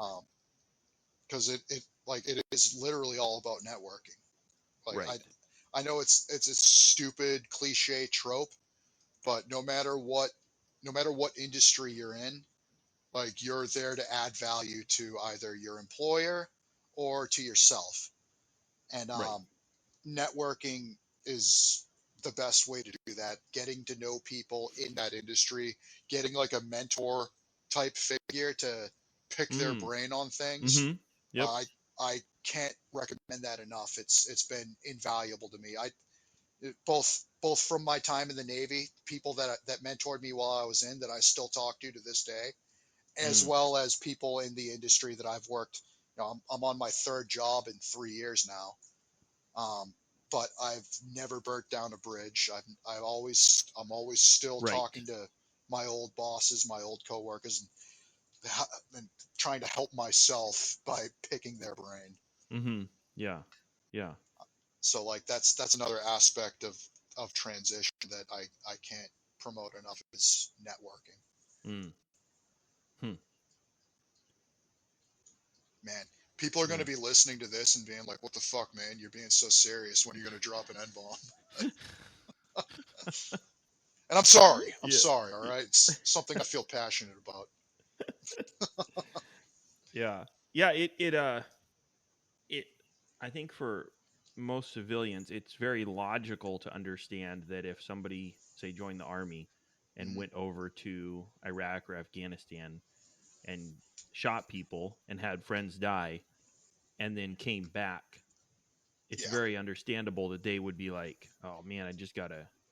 Because it is literally all about networking. Like, Right. I know it's a stupid cliche trope, but no matter what industry you're in, like, you're there to add value to either your employer or to yourself. And Right. networking is the best way to do that. Getting to know people in that industry, getting like a mentor type figure to pick their Mm. brain on things. Hmm. Yep. I can't recommend that enough. It's been invaluable to me. Both from my time in the Navy, people that mentored me while I was in, that I still talk to this day, as Mm. well as people in the industry that I've worked. I'm on my third job in 3 years now. Um, but I've never burnt down a bridge. I'm always still Right. talking to my old bosses, my old coworkers, and trying to help myself by picking their brain. Hmm. Yeah. Yeah. So like that's another aspect of transition that I can't promote enough, is networking. Mm. Hmm. Man, people are going to Yeah. be listening to this and being like, "What the fuck, man? You're being so serious. When are you going to drop an N bomb?" And I'm sorry. I'm Yeah. sorry. All right, it's something I feel passionate about. Yeah. Yeah. It. I think for most civilians, it's very logical to understand that if somebody, say, joined the army and Mhm. went over to Iraq or Afghanistan and shot people and had friends die and then came back, it's Yeah. very understandable that they would be like, "Oh man,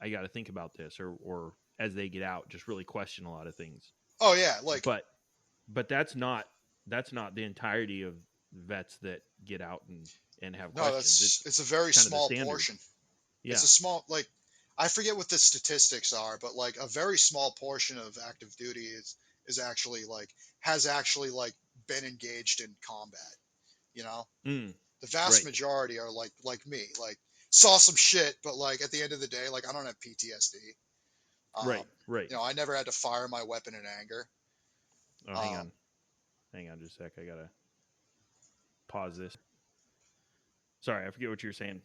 I gotta think about this," or as they get out, just really question a lot of things. Oh yeah. Like, But that's not the entirety of vets that get out and have no, questions. that's It's it's a very kind of the small standard. portion. It's a Yeah. small, like, I forget what the statistics are, but like a very small portion of active duty is actually like has actually like been engaged in combat. You know, Mm, the vast right. majority are like me, like, saw some shit, but like at the end of the day, like, I don't have PTSD. Right. Right. I never had to fire my weapon in anger. Oh, hang Um, on. Hang on just a sec. I gotta pause this. Sorry, I forget what you were saying.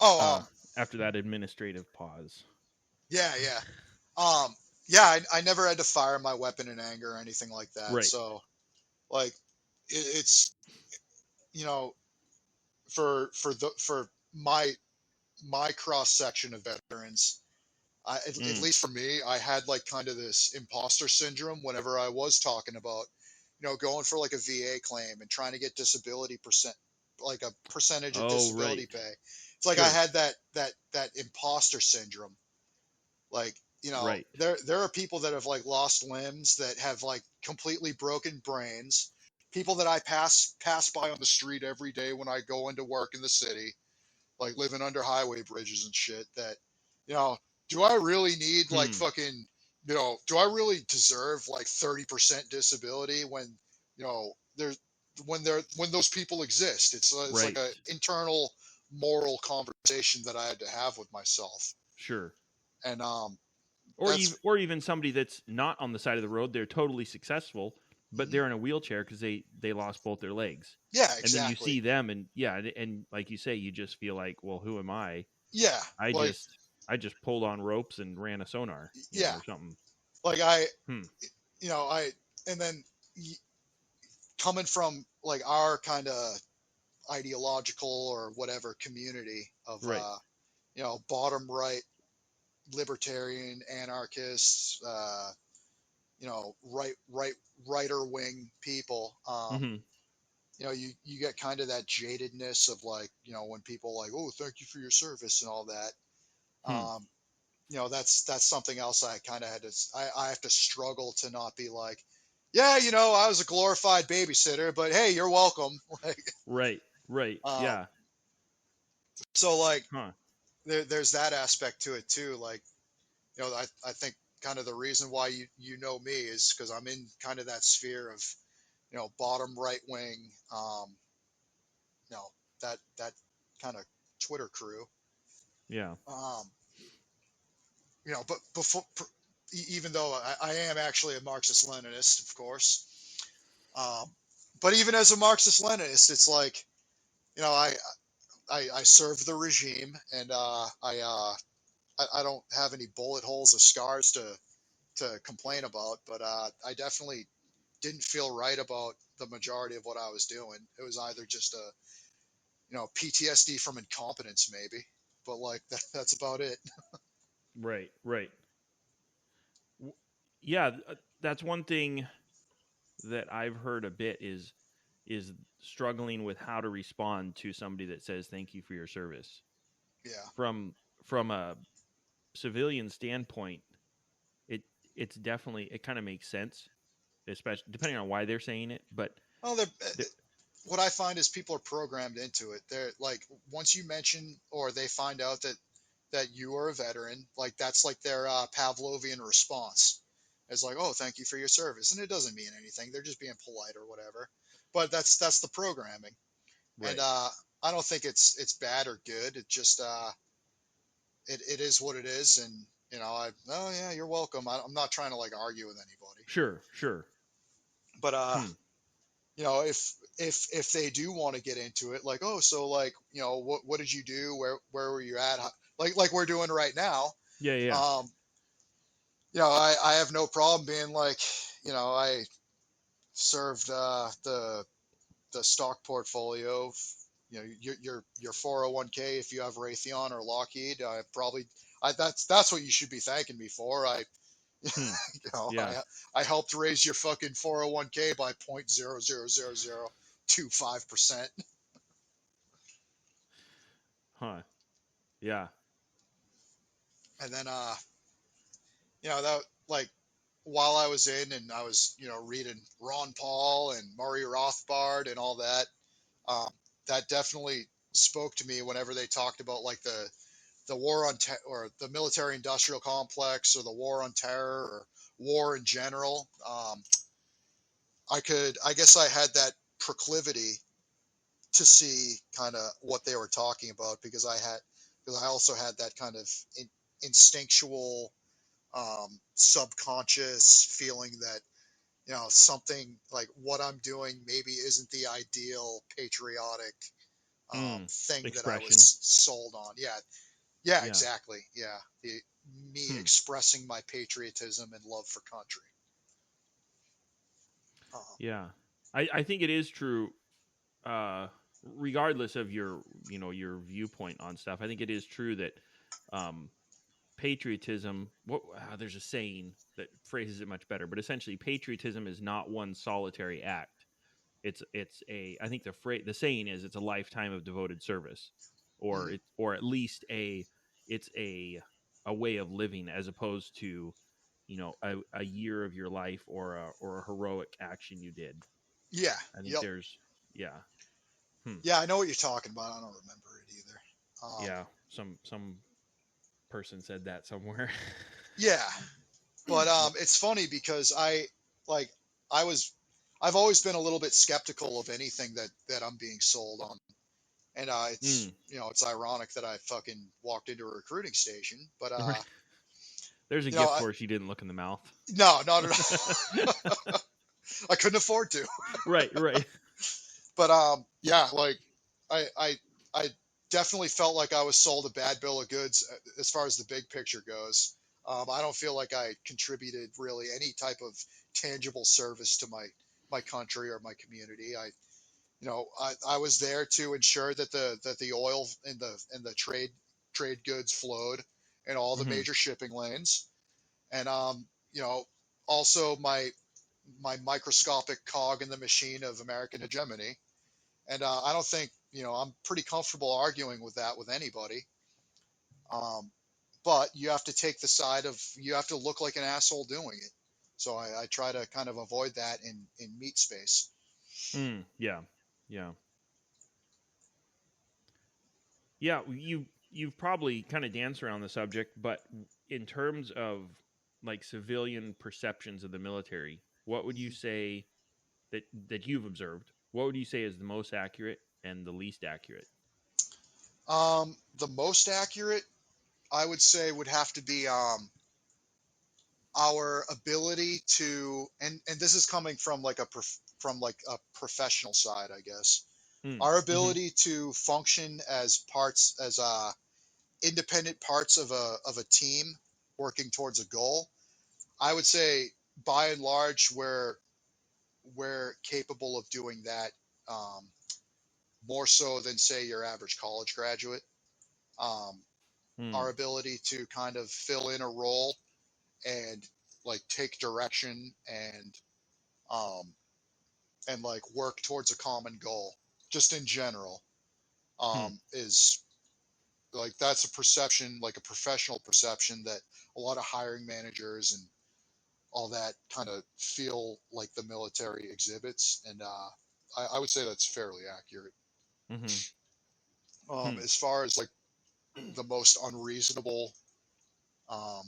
oh, Uh, after that administrative pause. yeah, yeah. Um, yeah, I never had to fire my weapon in anger or anything like that. Right. So, like, it's, you know, for my cross section of veterans, at Mm. least for me, I had like kind of this imposter syndrome whenever I was talking about, going for like a VA claim and trying to get disability like a percentage of Oh, disability right. pay. It's like I Sure. had that imposter syndrome. Like, Right. there are people that have like lost limbs, that have like completely broken brains. People that I pass by on the street every day when I go into work in the city, like living under highway bridges and shit. That, you know, do I really need like Hmm. fucking, do I really deserve like 30% disability when, there's when those people exist? It's like Right. a internal moral conversation that I had to have with myself. Sure. And Or that's even somebody that's not on the side of the road, they're totally successful, but mhm. they're in a wheelchair because they lost both their legs. Yeah, And then you exactly. see them, and yeah, and like you say, you just feel like, well, who am I? Yeah, I like just I just pulled on ropes and ran a sonar, yeah, or something. like Hmm. I and then coming from like our kind of ideological or whatever community of Right. bottom right libertarian anarchists, righter wing people. Hmm. You get kind of that jadedness of like, when people like, oh, thank you for your service and all that. Hmm. um that's something else I kind of had to, I have to struggle to not be like, yeah, I was a glorified babysitter, but hey, you're welcome. Like, Right. Right. um Yeah. so like Huh. there's that aspect to it too. Like, I think kind of the reason why you know me is because I'm in kind of that sphere of, bottom right wing, you know that kind of Twitter crew. Yeah. um but before, even though I am actually a Marxist Leninist, of course. um but even as a Marxist Leninist, it's like, you know I I serve the regime, and I don't have any bullet holes or scars to complain about, but I definitely didn't feel right about the majority of what I was doing. It was either just a, PTSD from incompetence, maybe, but like that's about it. Right. Right. Yeah. That's one thing that I've heard a bit is struggling with how to respond to somebody that says thank you for your service. Yeah. From from a civilian standpoint, it it's definitely, it kind of makes sense, especially depending on why they're saying it. But Well, the, what I find is people are programmed into it. They're like, once you mention or they find out that you are a veteran, like that's like their Pavlovian response. It's like, oh, thank you for your service, and it doesn't mean anything. They're just being polite or whatever. But that's the programming, and right, I don't think it's bad or good. It just it is what it is, and oh yeah, you're welcome. I'm not trying to like argue with anybody, sure, sure. but Hmm. if they do want to get into it, like, oh, so like, what did you do, where were you at, like we're doing right now. Yeah, yeah. um I have no problem being like, I served the stock portfolio. Your 401k, if you have Raytheon or Lockheed, I probably, that's what you should be thanking me for. Hmm. you know Yeah. I I helped raise your fucking 401k by 0.00025%. Huh. Yeah. And then that, like, while I was in, and I was, reading Ron Paul and Murray Rothbard and all that, um, that definitely spoke to me whenever they talked about like the war on or the military industrial complex, or the war on terror, or war in general. I guess I had that proclivity to see kind of what they were talking about, because I also had that kind of instinctual, subconscious feeling that, something like what I'm doing maybe isn't the ideal patriotic Hmm. thing that I Expression. was sold on. Yeah, yeah, Yeah. exactly. Yeah, me Hmm. expressing my patriotism and love for country. Yeah. I think it is true. Uh, Regardless of your, your viewpoint on stuff, I think it is true that um, patriotism. There's a saying that phrases it much better, but essentially, patriotism is not one solitary act. It's a, I think the saying is, it's a lifetime of devoted service, or Mm, it or at least it's a a way of living as opposed to, a year of your life or a heroic action you did. Yeah. I think Yep. there's, yeah. Hmm. Yeah, I know what you're talking about. I don't remember it either. Yeah. Some person said that somewhere. Yeah, but it's funny because like I was I've always been a little bit skeptical of anything that I'm being sold on, and it's Mm. it's ironic that I fucking walked into a recruiting station, but Right. There's a you know gift I, horse you didn't look in the mouth. no, not at all. I couldn't afford to. Right, right. But yeah, like I definitely felt like I was sold a bad bill of goods as far as the big picture goes. I don't feel like I contributed really any type of tangible service to my country or my community. I was there to ensure that the oil and the trade goods flowed in all the Hmm. major shipping lanes, and you know also my microscopic cog in the machine of American hegemony. And I don't think, I'm pretty comfortable arguing with that with anybody. Um, but you have to take the side of, you have to look like an asshole doing it. So I try to kind of avoid that in meat space. Mm. Yeah. Yeah. Yeah, you've probably kind of danced around the subject, but in terms of like civilian perceptions of the military, what would you say that you've observed? What would you say is the most accurate and the least accurate? The most accurate, I would say, would have to be our ability to, and this is coming from like from like a professional side, I guess. Mm. Our Mm-hmm. ability to function as parts, as independent parts of a team working towards a goal. I would say, by and large, we're capable of doing that, um, more so than say your average college graduate. Um, Mm. our ability to kind of fill in a role and like take direction um, and like work towards a common goal, just in general, Hmm. is like that's a perception, like a professional perception that a lot of hiring managers and all that kind of feel like the military exhibits, and I would say that's fairly accurate. Mm-hmm. Hmm. As far as like the most unreasonable um,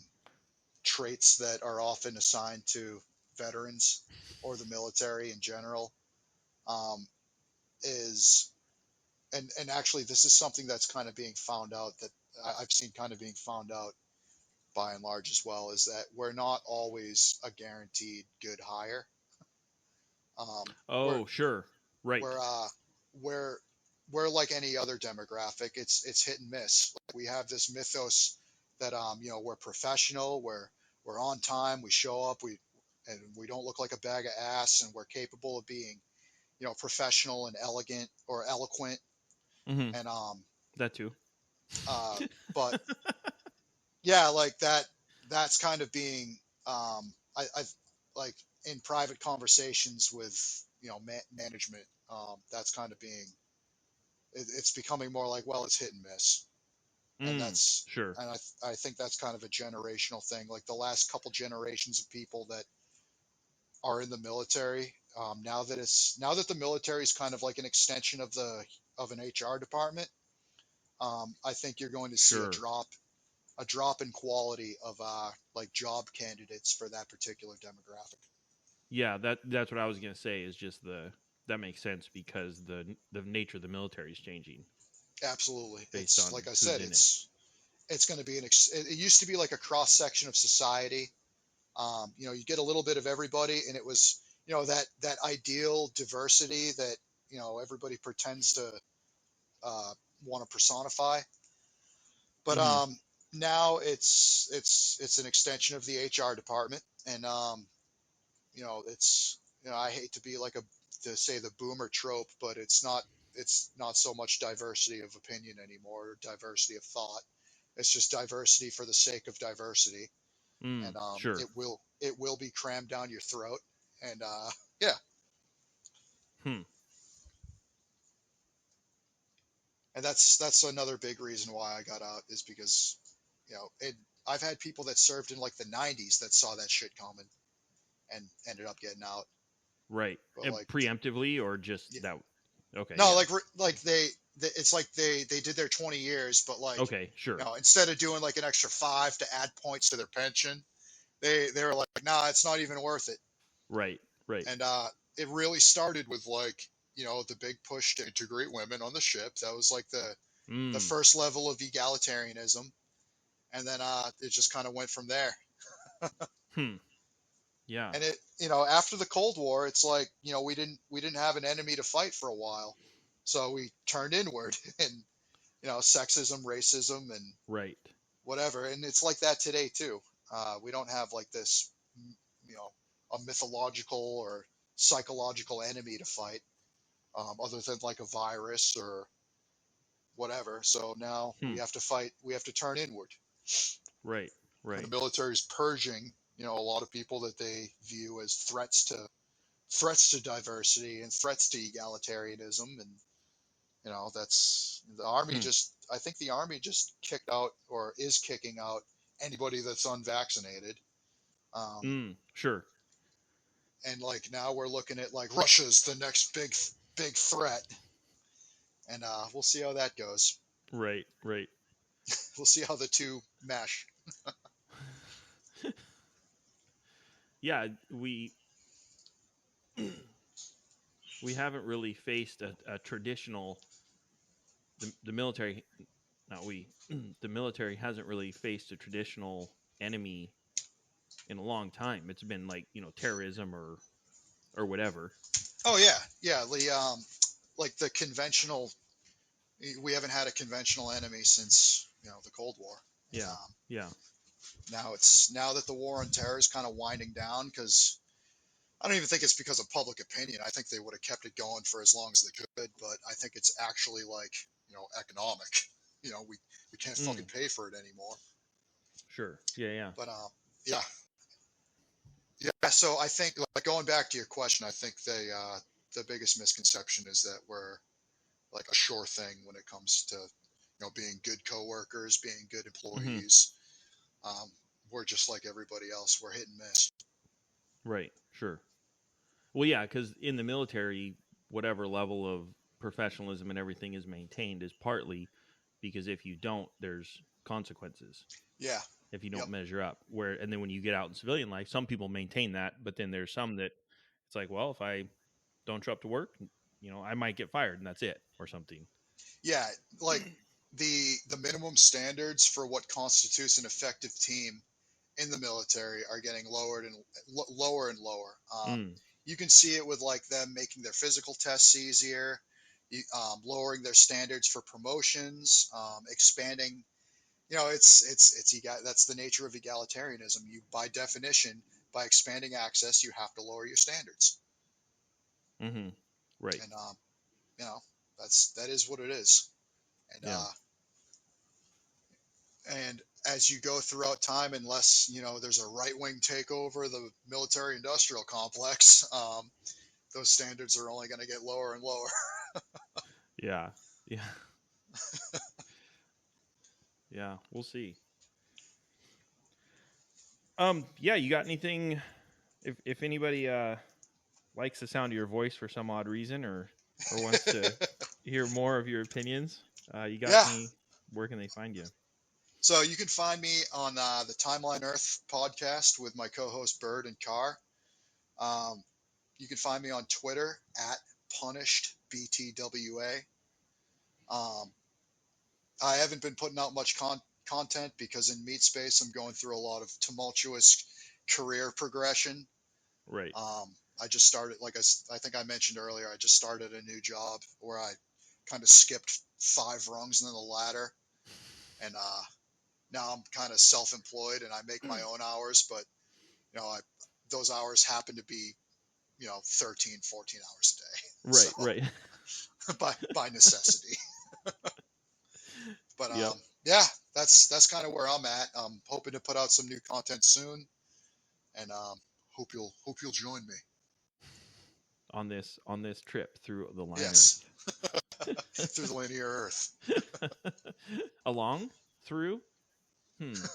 traits that are often assigned to veterans or the military in general, um, is and actually this is something that's kind of being found out, that I've seen kind of being found out by and large as well, is that we're not always a guaranteed good hire. Um, we're Oh, sure. Right. we're uh, we're we're like any other demographic. It's hit and miss. We have this mythos that we're professional, we're on time, we show up, we don't look like a bag of ass, and we're capable of being professional and elegant or eloquent, Mm-hmm. and That too. uh but yeah, like that's kind of being I've like in private conversations with management, that's kind of being it's becoming more like, well, it's hit and miss, and Mm. Sure. I think that's kind of a generational thing. Like the last couple generations of people that are in the military, now that the military is kind of like an extension of an HR department, I think you're going to see Sure. a drop in quality of like job candidates for that particular demographic. Yeah, that's what I was gonna say. Is just that makes sense because the nature of the military is changing Absolutely, based it's like on I who's said, in it. it's going to be it used to be like a cross section of society. You get a little bit of everybody, and it was that ideal diversity that everybody pretends to uh, want to personify. But Mm-hmm. now it's an extension of the HR department, and it's I hate to be like a to say the boomer trope, but it's not so much diversity of opinion anymore, or diversity of thought. It's just diversity for the sake of diversity, Mm. and Sure. it will be crammed down your throat, and yeah, Hmm. and that's another big reason why I got out, is because I've had people that served in like the 90s that saw that shit coming and ended up getting out. Right. But And like, preemptively or just yeah, that? Okay. no, Yeah. like it's like they did their 20 years, but like, Okay. Sure. instead of doing like an extra 5 to add points to their pension, they were like, nah, it's not even worth it. Right. Right. And it really started with like, the big push to integrate women on the ship. That was like the Mm. first level of egalitarianism, and then it just kind of went from there. Hmm. Yeah. And it, after the Cold War, it's like, we didn't have an enemy to fight for a while, so we turned inward, and sexism, racism, and Right. whatever. And it's like that today too. We don't have like this, you know, a mythological or psychological enemy to fight, other than like a virus or whatever. So now Hmm. we have to fight. We have to turn inward. Right. And the Right. military is purging, a lot of people that they view as threats to diversity and threats to egalitarianism. And that's the army. Hmm. Just I think the army just kicked out or is kicking out anybody that's unvaccinated. Um, Mm. Sure. and like now we're looking at like Russia's the next big threat, and we'll see how that goes. Right. Right. We'll see how the two mesh. Yeah. We haven't really faced a traditional the military. Not we. The military hasn't really faced a traditional enemy in a long time. It's been like terrorism or whatever. Oh yeah, yeah. Like the conventional. We haven't had a conventional enemy since the Cold War, and Yeah. Yeah. now that the war on terror is kind of winding down, because I don't even think it's because of public opinion. I think they would have kept it going for as long as they could, but I think it's actually like economic. We can't fucking Mm. pay for it anymore. Sure. Yeah. Yeah. But yeah, yeah. So I think, like, going back to your question, I think the biggest misconception is that we're like a sure thing when it comes to being good coworkers, being good Hmm. employees. Um, we're just like everybody else. We're hit and miss. Right. Sure. Well, yeah, because in the military, whatever level of professionalism and everything is maintained is partly because if you don't, there's consequences Yeah. if you Yep. don't measure up. And then when you get out in civilian life, some people maintain that, but then there's some that it's like, well, if I don't show up to work, I might get fired, and that's it, or something. Yeah. Like the minimum standards for what constitutes an effective team in the military are getting lowered and lower and lower. Mm. You can see it with like them making their physical tests easier, lowering their standards for promotions, expanding. That's the nature of egalitarianism. You, by definition, by expanding access, you have to lower your standards, Hmm. Right. and you know that is what it is. And Yeah. and as you go throughout time, unless there's a right wing takeover of the military industrial complex, those standards are only going to get lower and lower. Yeah. Yeah. Yeah. We'll see. Yeah. You got anything? If anybody likes the sound of your voice for some odd reason, or wants to hear more of your opinions, you got Yeah. any? Where can they find you? So you can find me on the Timeline Earth podcast with my co-host Bird and Carr. Um, you can find me on Twitter at punishedbtwa. Um, I haven't been putting out much content because in Meat Space I'm going through a lot of tumultuous career progression. Right. I just started, like I think I mentioned earlier, I just started a new job where I kind of skipped 5 rungs in the ladder, and now I'm kind of self-employed and I make my own hours, but those hours happen to be 13, 14 hours a day. Right. So Right. by necessity. But Yep. yeah, that's kind of where I'm at. I'm hoping to put out some new content soon, and hope you'll join me. On this trip through the line Yes, through the linear Earth. Earth. Along through.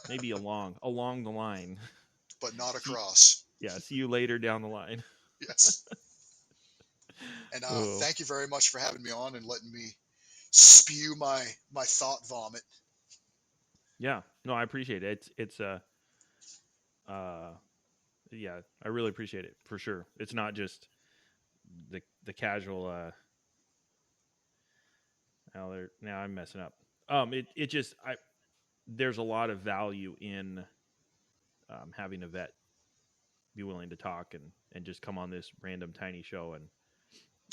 Maybe along the line. but not See, across. yeah, see you later down the line. Yes. And Oh, thank you very much for having me on and letting me spew my thought vomit. yeah. No, I appreciate it. It's uh yeah, I really appreciate it for sure. It's not just the casual now I'm messing up. It just I there's a lot of value in having a vet be willing to talk and just come on this random tiny show and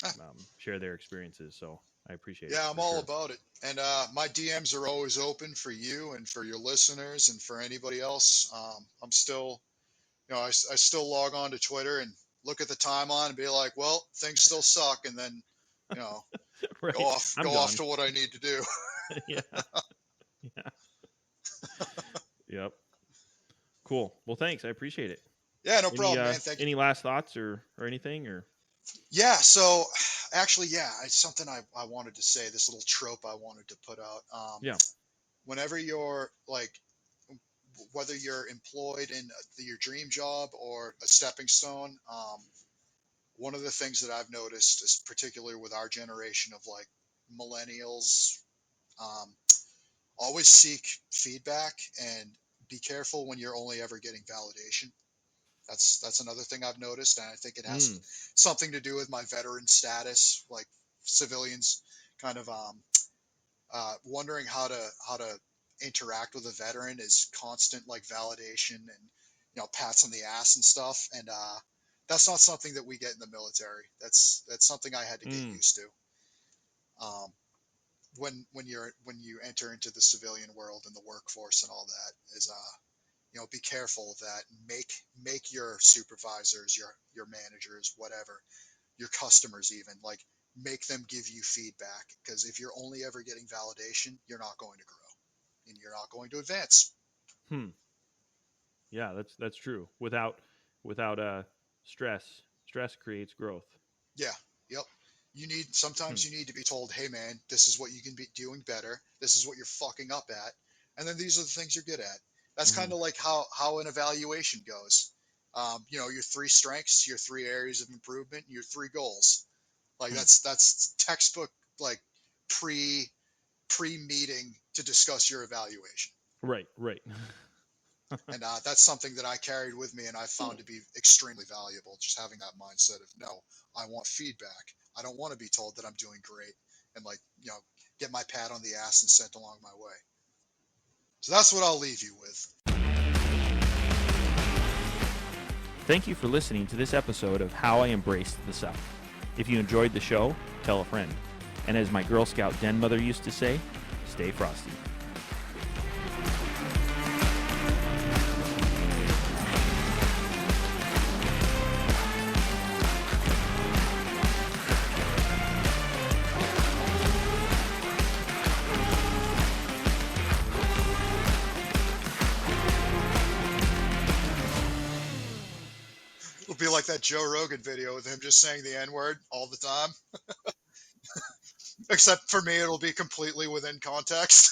Ah, share their experiences. So I appreciate it yeah, I'm for all sure. about it. And my DMs are always open for you and for your listeners and for anybody else. I'm still, I still log on to Twitter and look at the timeline and be like, well, things still suck, and then, you know, Right. go I'm off gone. to what I need to do. Yeah. Yeah. Yep. Cool. Well, thanks. I appreciate it. Yeah, no problem, man. Thank you. Any last thoughts or anything or Yeah, so actually, yeah, it's something I wanted to say. This little trope I wanted to put out. yeah. Whenever you're like, whether you're employed in your dream job or a stepping stone, one of the things that I've noticed is particularly with our generation of like millennials, um, always seek feedback and be careful when you're only ever getting validation. That's another thing I've noticed, and I think it has Mm. something to do with my veteran status. Like civilians, kind of wondering how to interact with a veteran is constant like validation and pats on the ass and stuff, and that's not something that we get in the military. That's something I had to get Mm. used to. Um, when you enter into the civilian world and the workforce and all that is be careful of that. Make your supervisors, your managers, whatever, your customers even, like, make them give you feedback, because if you're only ever getting validation, you're not going to grow and you're not going to advance. Hmm. Yeah, that's true. Without stress creates growth. Yeah. Yep. Hmm. Sometimes you need to be told, hey man, this is what you can be doing better, this is what you're fucking up at, and then these are the things you're good at. That's Hmm. kind of like how an evaluation goes. Your three strengths, your three areas of improvement, your three goals. Like Hmm. that's textbook, like pre pre meeting to discuss your evaluation. Right, right. And that's something that I carried with me and I found to be extremely valuable. Just having that mindset of, no, I want feedback. I don't want to be told that I'm doing great and, like, get my pat on the ass and sent along my way. So that's what I'll leave you with. Thank you for listening to this episode of How I Embraced the Suck. If you enjoyed the show, tell a friend. And as my Girl Scout den mother used to say, stay frosty. It'll be like that Joe Rogan video with him just saying the N word all the time. Except for me, it'll be completely within context.